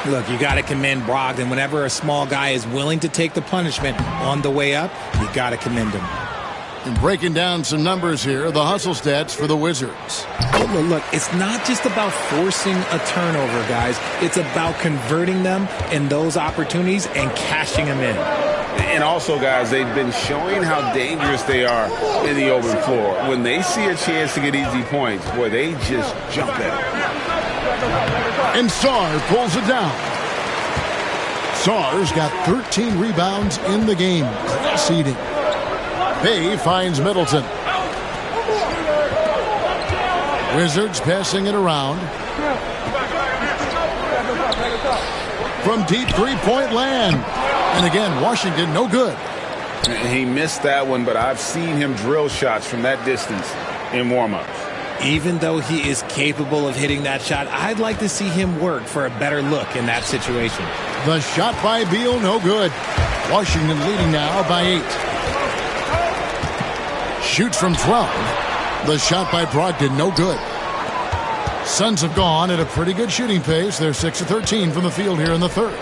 Look, you got to commend Brogdon. Whenever a small guy is willing to take the punishment on the way up, you got to commend him. And breaking down some numbers here, the hustle stats for the Wizards. Look, it's not just about forcing a turnover, guys. It's about converting them in those opportunities and cashing them in. And also, guys, they've been showing how dangerous they are in the open floor. When they see a chance to get easy points, boy, they just jump at it. And Sarr pulls it down. Sarr's got 13 rebounds in the game. Class eating. Bay finds Middleton. Wizards passing it around. From deep three-point land. And again, Washington no good. He missed that one, but I've seen him drill shots from that distance in warm-ups. Even though he is capable of hitting that shot, I'd like to see him work for a better look in that situation. The shot by Beal, no good. Washington leading now by 8. Shoots from 12. The shot by Brogdon, no good. Suns have gone at a pretty good shooting pace. They're 6 of 13 from the field here in the third.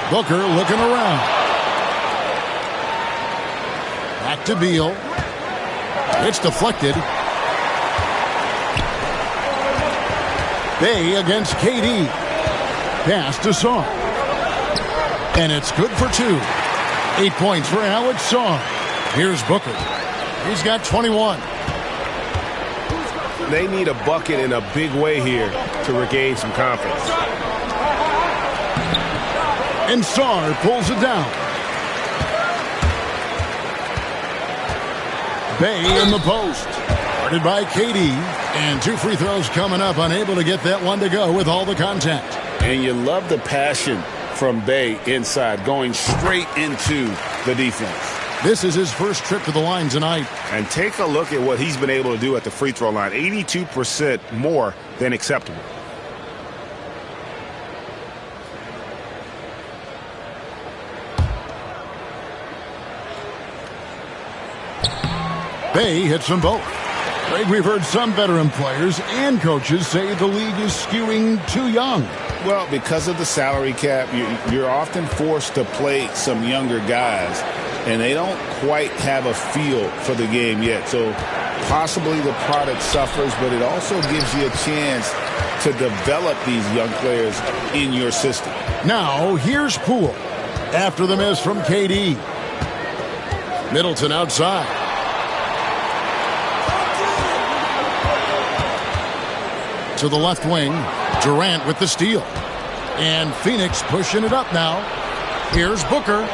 Booker looking around. Back to Beal. It's deflected. Bay against KD. Pass to Sarr. And it's good for 2. 8 points for Alex Sarr. Here's Booker. He's got 21. They need a bucket in a big way here to regain some confidence. And Sarr pulls it down. Bay in the post. Guarded by KD. And 2 free throws coming up. Unable to get that one to go with all the contact. And you love the passion from Bay inside, going straight into the defense. This is his first trip to the line tonight. And take a look at what he's been able to do at the free throw line. 82% more than acceptable. Bay hits them both. Greg, we've heard some veteran players and coaches say the league is skewing too young. Well, because of the salary cap, you're often forced to play some younger guys, and they don't quite have a feel for the game yet. So possibly the product suffers, but it also gives you a chance to develop these young players in your system. Now, here's Poole after the miss from KD. Middleton outside. To the left wing, Durant with the steal. And Phoenix pushing it up now. Here's Booker.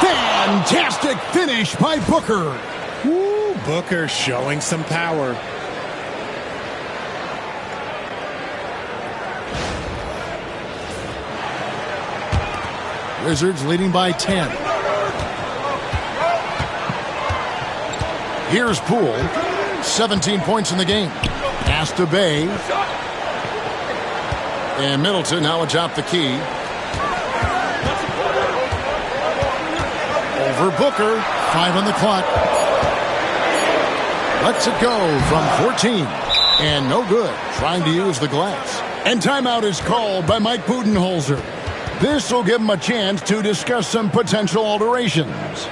Fantastic finish by Booker. Woo, Booker showing some power. Wizards leading by 10. Here's Poole. 17 points in the game. Pass to Bay. And Middleton now atop the key. Over Booker. 5 on the clock. Lets it go from 14. And no good. Trying to use the glass. And timeout is called by Mike Budenholzer. This will give him a chance to discuss some potential alterations.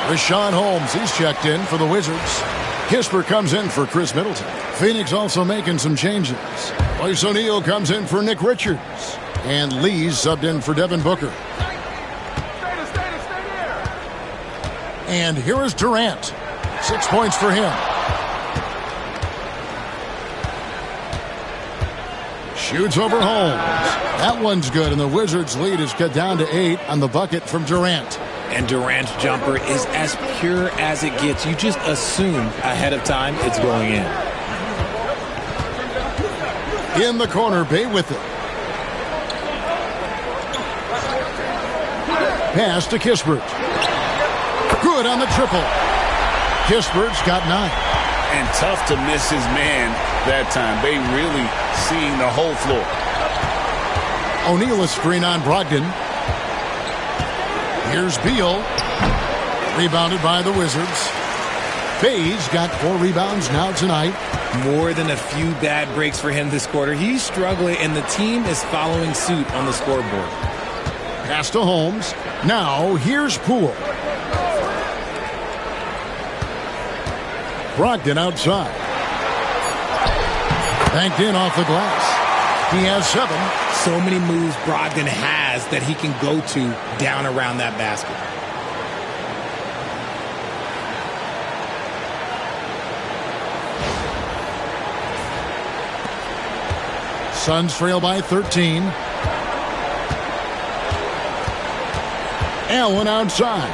Richaun Holmes, he's checked in for the Wizards. Kispert comes in for Chris Middleton. Phoenix also making some changes. Royce O'Neal comes in for Nick Richards. And Lee's subbed in for Devin Booker. And here is Durant. 6 points for him. Shoots over Holmes. That one's good, and the Wizards' lead is cut down to 8 on the bucket from Durant. And Durant's jumper is as pure as it gets. You just assume ahead of time it's going in. In the corner, Bay with it. Pass to Kispert. Good on the triple. Kispert's got 9. And tough to miss his man that time. Bay really seeing the whole floor. O'Neal a screen on Brogdon. Here's Beal. Rebounded by the Wizards. Bay's got 4 rebounds now tonight. More than a few bad breaks for him this quarter. He's struggling, and the team is following suit on the scoreboard. Pass to Holmes. Now, here's Poole. Brogdon outside. Banked in off the glass. He has 7. So many moves Brogdon has that he can go to down around that basket. Suns trail by 13. Allen outside.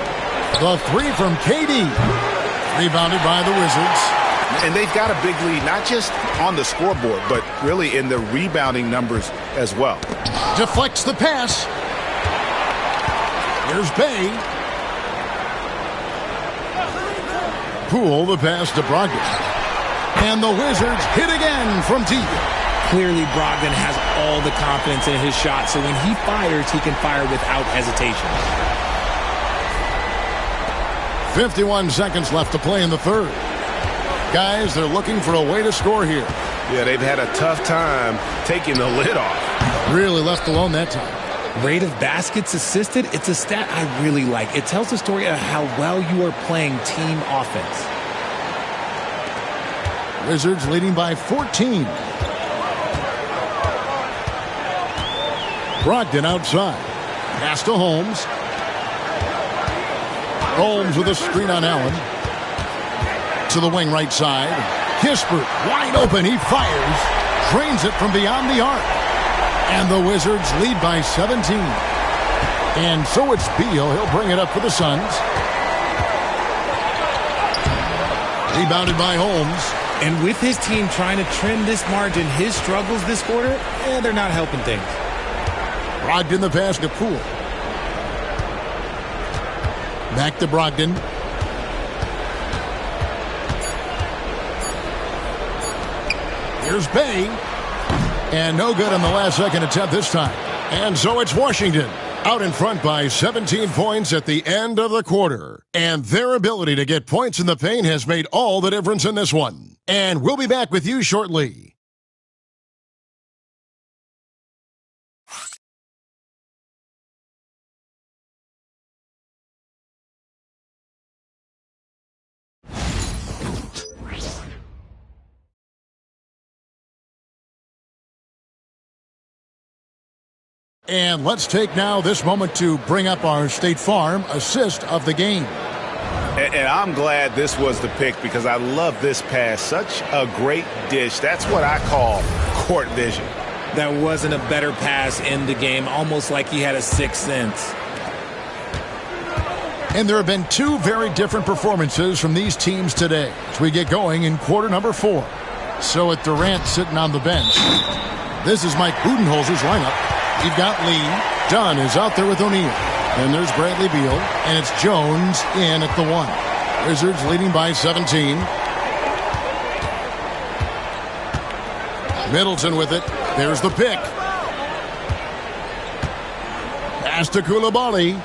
The 3 from KD. Rebounded by the Wizards. And they've got a big lead, not just on the scoreboard, but really in the rebounding numbers as well. Deflects the pass. Here's Bay. Poole the pass to Brogdon. And the Wizards hit again from deep. Clearly, Brogdon has all the confidence in his shot, so when he fires, he can fire without hesitation. 51 seconds left to play in the third. Guys, they're looking for a way to score here. Yeah, they've had a tough time taking the lid off. Really left alone that time. Rate of baskets assisted, it's a stat I really like. It tells the story of how well you are playing team offense. Wizards leading by 14. Brogdon outside. Pass to Holmes. Holmes with a screen on Allen. To the wing right side. Kispert wide open. He fires. Drains it from beyond the arc. And the Wizards lead by 17. And so it's Beal. He'll bring it up for the Suns. Rebounded by Holmes. And with his team trying to trim this margin, his struggles this quarter, they're not helping things. Brogdon the pass to Poole. Back to Brogdon. Here's Bay. And no good on the last second attempt this time. And so it's Washington out in front by 17 points at the end of the quarter. And their ability to get points in the paint has made all the difference in this one. And we'll be back with you shortly. And let's take now this moment to bring up our State Farm assist of the game. And I'm glad this was the pick because I love this pass. Such a great dish. That's what I call court vision. There wasn't a better pass in the game, almost like he had a sixth sense. And there have been two very different performances from these teams today as we get going in quarter number 4. So with Durant sitting on the bench, this is Mike Budenholzer's lineup. You've got Lee. Dunn is out there with O'Neal. And there's Bradley Beal. And it's Jones in at the 1. Wizards leading by 17. Middleton with it. There's the pick. Pass to Coulibaly.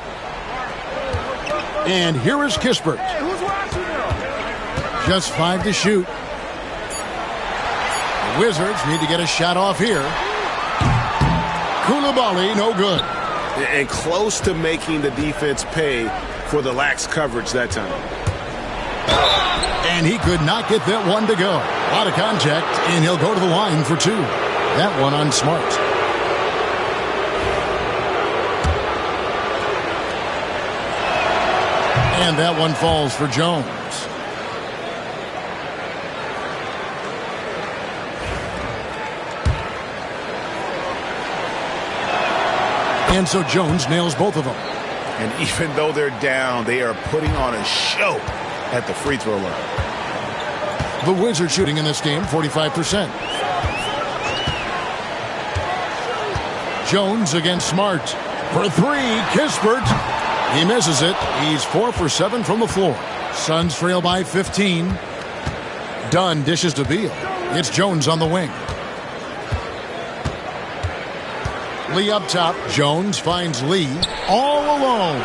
And here is Kispert. Hey, who's watching now? Just 5 to shoot. The Wizards need to get a shot off here. Coulibaly, no good. And close to making the defense pay for the lax coverage that time. And he could not get that one to go. A lot of contact, and he'll go to the line for 2. That one on Smart. And that one falls for Jones. And so Jones nails both of them. And even though they're down, they are putting on a show at the free throw line. The Wizards shooting in this game, 45%. Jones against Smart. For 3, Kispert. He misses it. He's 4 for 7 from the floor. Suns trail by 15. Dunn dishes to Beal. It's Jones on the wing. Lee up top. Jones finds Lee all alone.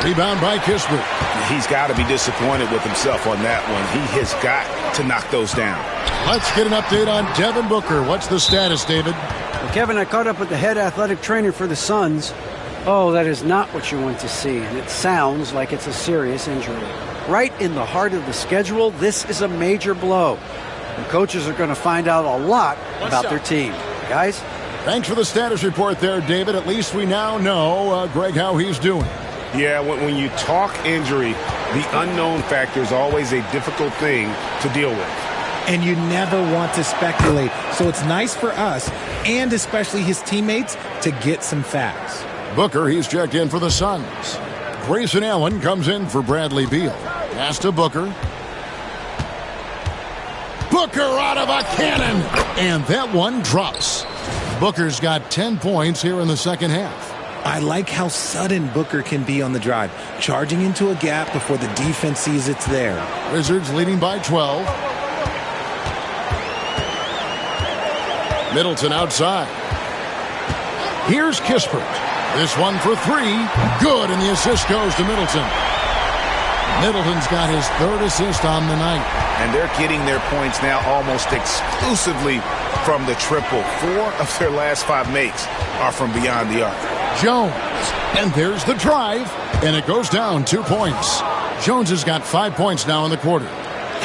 Rebound by Kispert. He's got to be disappointed with himself on that one. He has got to knock those down. Let's get an update on Devin Booker. What's the status, David? Well, Kevin, I caught up with the head athletic trainer for the Suns. Oh, that is not what you want to see, and it sounds like it's a serious injury. Right in the heart of the schedule, this is a major blow. The coaches are going to find out a lot about their team. Guys? Thanks for the status report there, David. At least we now know, Greg, how he's doing. Yeah, when you talk injury, the unknown factor is always a difficult thing to deal with. And you never want to speculate. So it's nice for us, and especially his teammates, to get some facts. Booker, he's checked in for the Suns. Grayson Allen comes in for Bradley Beal. Pass to Booker. Booker out of a cannon! And that one drops. Booker's got 10 points here in the second half. I like how sudden Booker can be on the drive, charging into a gap before the defense sees it's there. Wizards leading by 12. Middleton outside. Here's Kispert. This one for 3. Good, and the assist goes to Middleton. Middleton's got his 3rd assist on the night. And they're getting their points now almost exclusively from the triple. 4 of their last 5 makes are from beyond the arc. Jones, and there's the drive, and it goes down 2 points. Jones has got 5 points now in the quarter.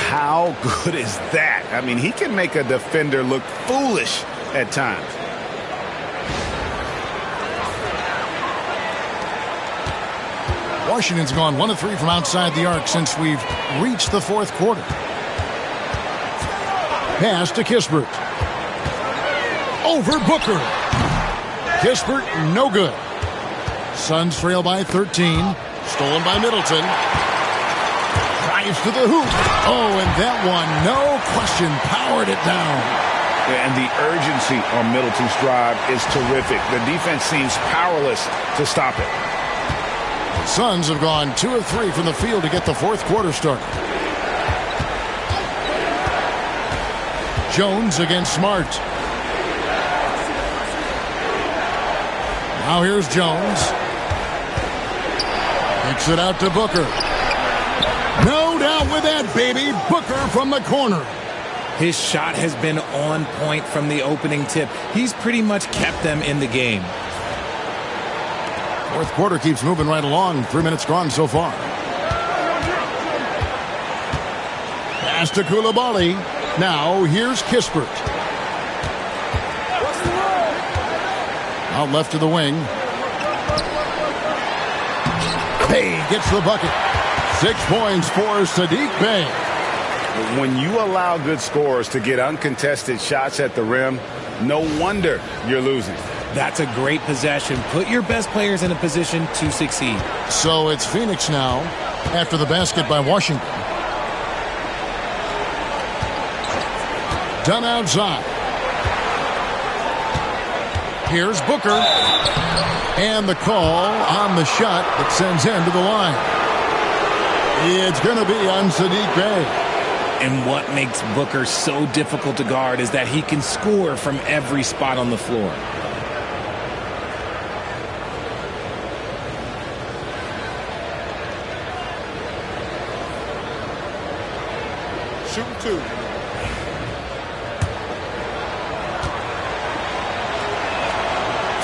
How good is that? I mean, he can make a defender look foolish at times. Washington's gone 1 of 3 from outside the arc since we've reached the 4th quarter. Pass to Kispert. Over Booker. Kispert, no good. Suns trail by 13. Stolen by Middleton. Drives to the hoop. Oh, and that one, no question, powered it down. And the urgency on Middleton's drive is terrific. The defense seems powerless to stop it. Suns have gone 2 of 3 from the field to get the 4th quarter started. Jones against Smart. Now here's Jones. Kicks it out to Booker. No doubt with that, baby. Booker from the corner. His shot has been on point from the opening tip. He's pretty much kept them in the game. 4th quarter keeps moving right along. 3 minutes gone so far. Pass to Coulibaly. Now here's Kispert. Out left to the wing. Bey gets the bucket. 6 points for Saddiq Bey. When you allow good scorers to get uncontested shots at the rim, no wonder you're losing. That's a great possession. Put your best players in a position to succeed. So it's Phoenix now after the basket by Washington. Done outside. Here's Booker. And the call on the shot that sends him to the line. It's going to be on Saddiq Bey. And what makes Booker so difficult to guard is that he can score from every spot on the floor. Shoot 2.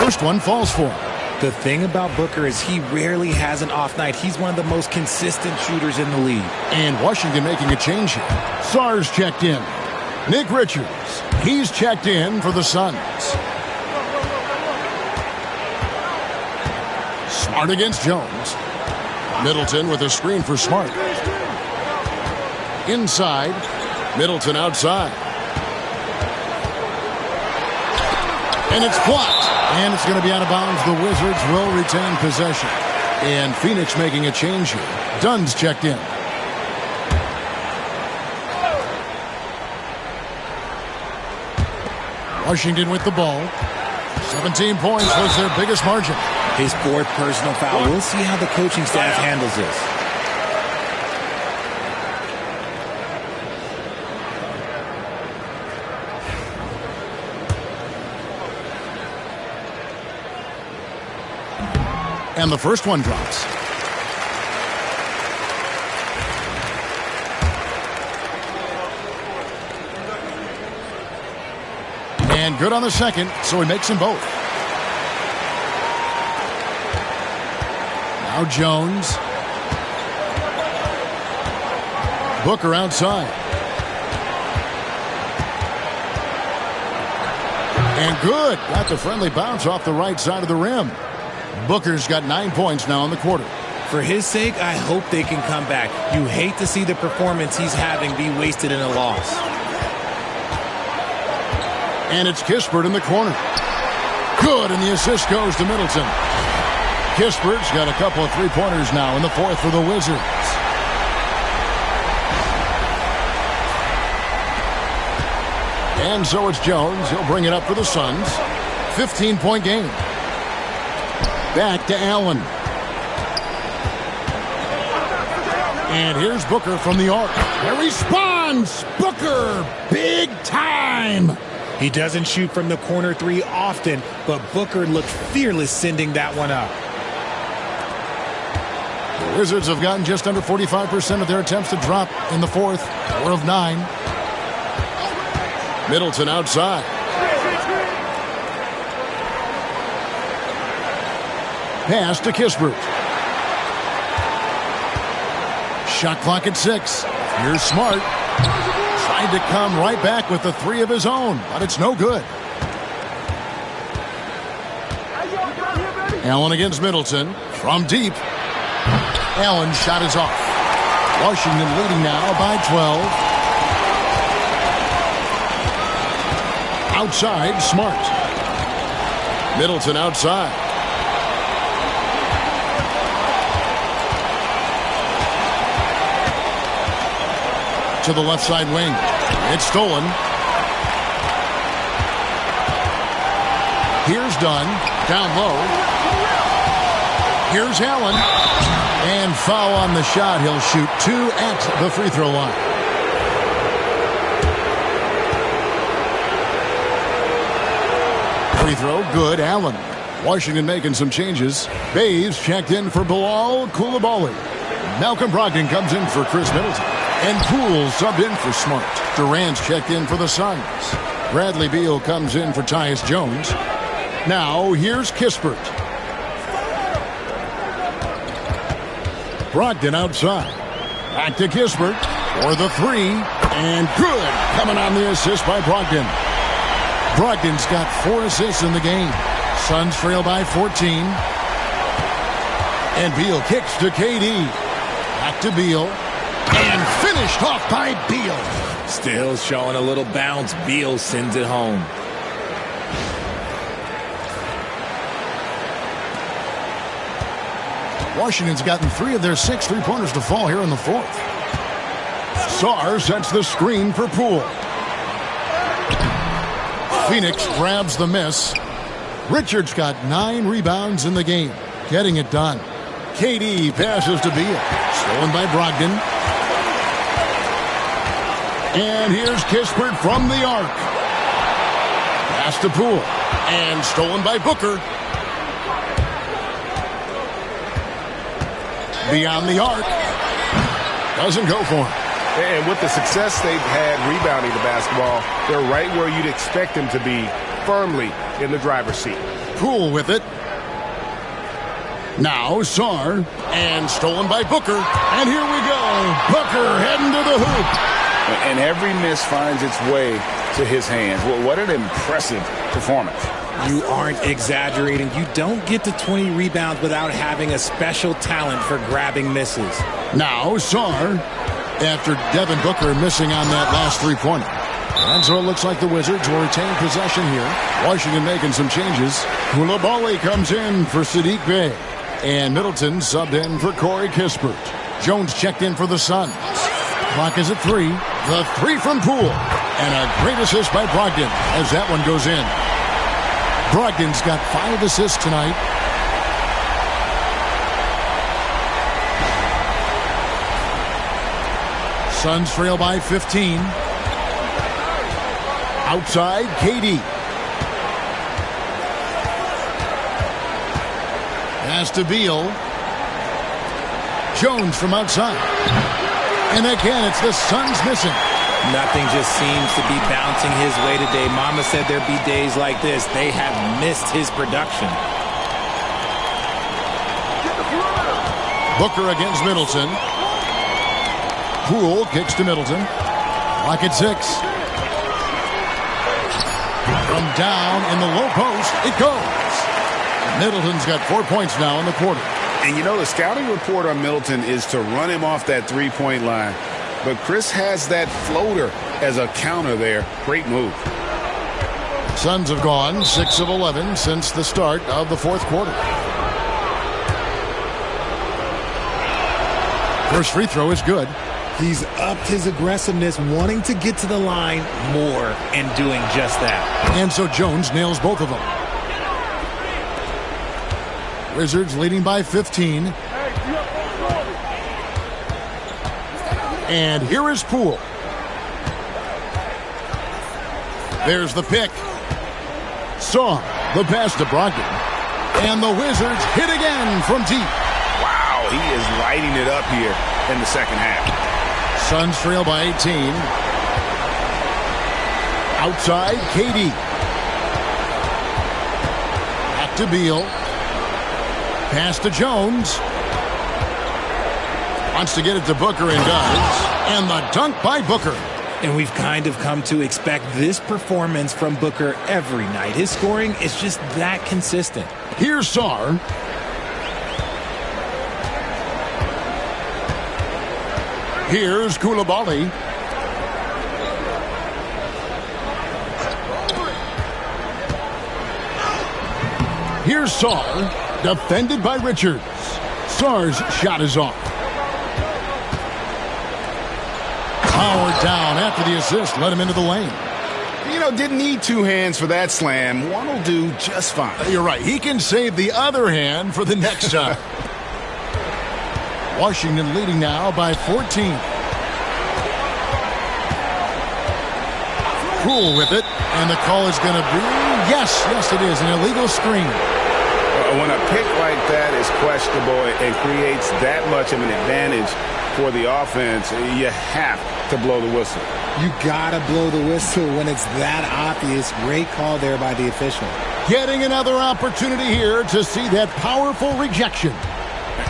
First one falls for him. The thing about Booker is he rarely has an off night. He's one of the most consistent shooters in the league. And Washington making a change here. Sarge checked in. Nick Richards, he's checked in for the Suns. Smart against Jones. Middleton with a screen for Smart. Inside. Middleton outside. And it's blocked. And it's going to be out of bounds. The Wizards will retain possession. And Phoenix making a change here. Dunn's checked in. Washington with the ball. 17 points was their biggest margin. His 4th personal foul. We'll see how the coaching staff handles this. And the first one drops. And good on the second, so he makes them both. Now Jones. Booker outside. And good. Got the friendly bounce off the right side of the rim. Booker's got 9 points now in the quarter. For his sake, I hope they can come back. You hate to see the performance he's having be wasted in a loss. And it's Kispert in the corner. Good, and the assist goes to Middleton. Kispert's got a couple of three-pointers now in the 4th for the Wizards. And so it's Jones. He'll bring it up for the Suns. 15-point game. Back to Allen. And here's Booker from the arc. He responds! Booker! Big time! He doesn't shoot from the corner 3 often, but Booker looked fearless sending that one up. The Wizards have gotten just under 45% of their attempts to drop in the 4th. 4 of 9. Middleton outside. Pass to Kispert. Shot clock at 6. Here's Smart. Tried to come right back with the 3 of his own, but it's no good. Allen against Middleton. From deep. Allen's shot is off. Washington leading now by 12. Outside, Smart. Middleton outside. To the left side wing. It's stolen. Here's Dunn. Down low. Here's Allen. And foul on the shot. He'll shoot 2 at the free throw line. Free throw, good. Allen. Washington making some changes. Bayes checked in for Bilal Coulibaly. Malcolm Brogdon comes in for Chris Middleton. And Poole subbed in for Smart. Durant's checked in for the Suns. Bradley Beal comes in for Tyus Jones. Now, here's Kispert. Brogdon outside. Back to Kispert for the 3. And good. Coming on the assist by Brogdon. Brogdon's got 4 assists in the game. Suns trail by 14. And Beal kicks to KD. Back to Beal. And finished off by Beal. Still showing a little bounce. Beal sends it home. Washington's gotten 3 of their 6 3-pointers to fall here in the fourth. Sarr sets the screen for Poole. Phoenix grabs the miss. Richards got 9 rebounds in the game, getting it done. KD passes to Beal. Stolen by Brogdon. And here's Kispert from the arc. Pass to Poole. And stolen by Booker. Beyond the arc. Doesn't go for him. And with the success they've had rebounding the basketball, they're right where you'd expect them to be, firmly in the driver's seat. Poole with it. Now Sarr. And stolen by Booker. And here we go. Booker heading to the hoop. And every miss finds its way to his hands. Well, what an impressive performance. You aren't exaggerating. You don't get to 20 rebounds without having a special talent for grabbing misses. Now Sarr, after Devin Booker missing on that last 3-pointer. And so it looks like the Wizards will retain possession here. Washington making some changes. Koulibaly comes in for Saddiq Bey. And Middleton subbed in for Corey Kispert. Jones checked in for the Suns. Clock is at 3. The 3 from Poole. And a great assist by Brogdon as that one goes in. Brogdon's got 5 assists tonight. Suns trail by 15. Outside, KD. Pass to Beal. Jones from outside. And again, it's the Suns missing. Nothing just seems to be bouncing his way today. Mama said there'd be days like this. They have missed his production. Booker against Middleton. Poole kicks to Middleton. Clock at 6. From down in the low post, it goes. Middleton's got 4 points now in the quarter. And you know, the scouting report on Middleton is to run him off that 3-point line. But Chris has that floater as a counter there. Great move. Suns have gone 6 of 11 since the start of the fourth quarter. First free throw is good. He's upped his aggressiveness, wanting to get to the line more and doing just that. And so Jones nails both of them. Wizards leading by 15. And here is Poole. There's the pick. Sarr, the pass to Brogdon. And the Wizards hit again from deep. Wow, he is lighting it up here in the second half. Suns trail by 18. Outside, KD. Back to Beal. Pass to Jones. Wants to get it to Booker and does. And the dunk by Booker. And we've kind of come to expect this performance from Booker every night. His scoring is just that consistent. Here's Sarr. Here's Koulibaly. Here's Sarr, defended by Richards. Sarr's shot is off. Powered down after the assist, let him into the lane. You know, didn't need 2 hands for that slam. One will do just fine. You're right. He can save the other hand for the next time. Washington leading now by 14. Poole with it, and the call is going to be, yes, it is, an illegal screen. When a pick like that is questionable and creates that much of an advantage for the offense, you have to blow the whistle. You gotta blow the whistle when it's that obvious. Great call there by the official. Getting another opportunity here to see that powerful rejection.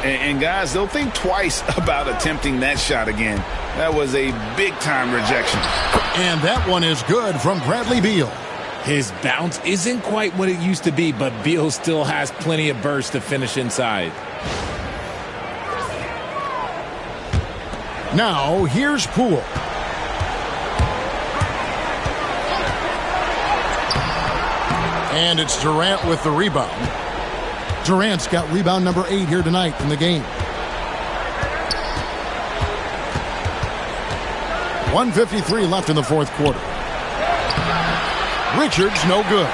And guys, they'll think twice about attempting that shot again. That was a big-time rejection. And that one is good from Bradley Beal. His bounce isn't quite what it used to be, but Beal still has plenty of burst to finish inside. Now, here's Poole. And it's Durant with the rebound. Durant's got rebound number 8 here tonight in the game. 1:53 left in the fourth quarter. Richards, no good.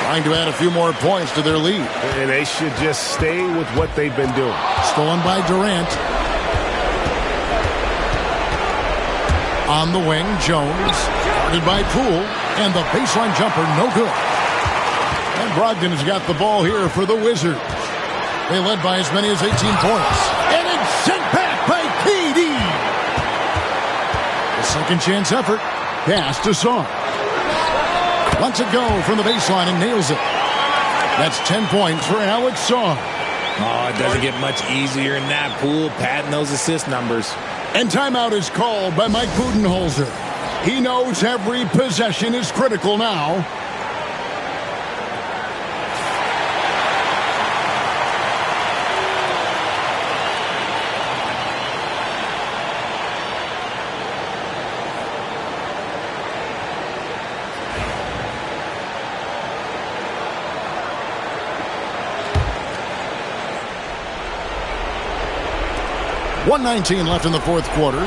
Trying to add a few more points to their lead. And they should just stay with what they've been doing. Stolen by Durant. On the wing, Jones. Guarded by Poole. And the baseline jumper, no good. And Brogdon has got the ball here for the Wizards. They led by as many as 18 points. And it's sent back by KD. A second chance effort. Pass to Song. Lets it go from the baseline and nails it. That's 10 points for Alex Song. Oh, it doesn't get much easier than that. Poole padding those assist numbers. And timeout is called by Mike Budenholzer. He knows every possession is critical now. .119 left in the fourth quarter.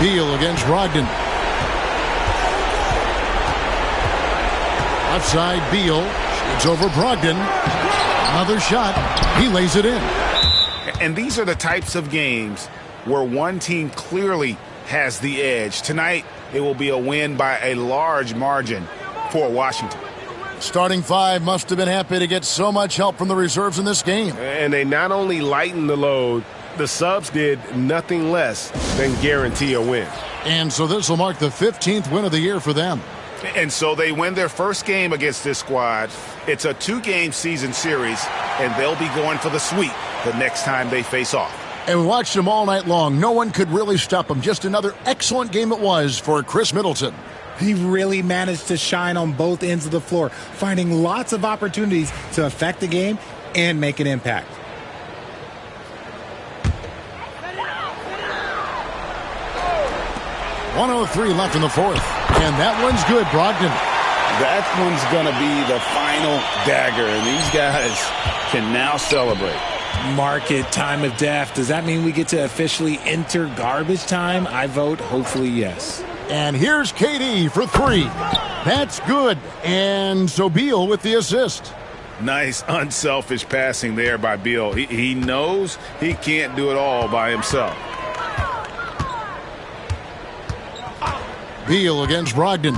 Beal against Brogdon. Left side, Beal shoots over Brogdon. Another shot. He lays it in. And these are the types of games where one team clearly has the edge. Tonight, it will be a win by a large margin for Washington. Starting five must have been happy to get so much help from the reserves in this game. And they not only lightened the load, the subs did nothing less than guarantee a win. And so this will mark the 15th win of the year for them. And so they win their first game against this squad. It's a 2-game season series, and they'll be going for the sweep the next time they face off. And we watched them all night long. No one could really stop them. Just another excellent game it was for Chris Middleton. He really managed to shine on both ends of the floor, finding lots of opportunities to affect the game and make an impact. .103 left in the fourth. And that one's good, Brogdon. That one's going to be the final dagger, and these guys can now celebrate. Mark it, time of death. Does that mean we get to officially enter garbage time? I vote hopefully yes. And here's KD for 3. That's good. And so Beal with the assist. Nice unselfish passing there by Beal. He knows he can't do it all by himself. Beal against Brogdon.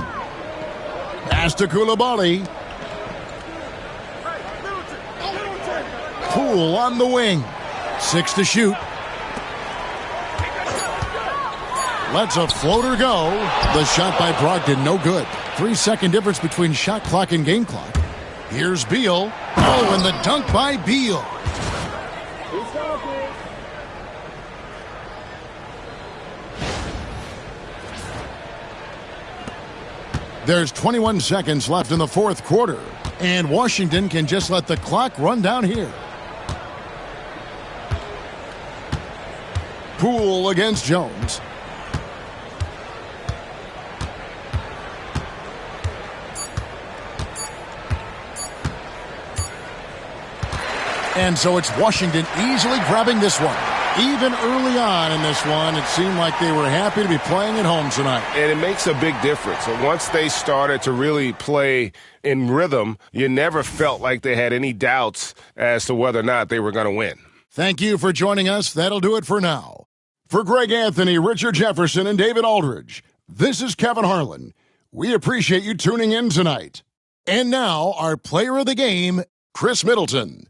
Pass to Coulibaly. Poole on the wing. 6 to shoot. Lets a floater go. The shot by Brogdon, no good. 3-second difference between shot clock and game clock. Here's Beal. Oh, and the dunk by Beal. There's 21 seconds left in the fourth quarter, and Washington can just let the clock run down here. Poole against Jones. And so it's Washington easily grabbing this one. Even early on in this one, it seemed like they were happy to be playing at home tonight. And it makes a big difference. Once they started to really play in rhythm, you never felt like they had any doubts as to whether or not they were going to win. Thank you for joining us. That'll do it for now. For Greg Anthony, Richard Jefferson, and David Aldridge, this is Kevin Harlan. We appreciate you tuning in tonight. And now, our player of the game, Chris Middleton.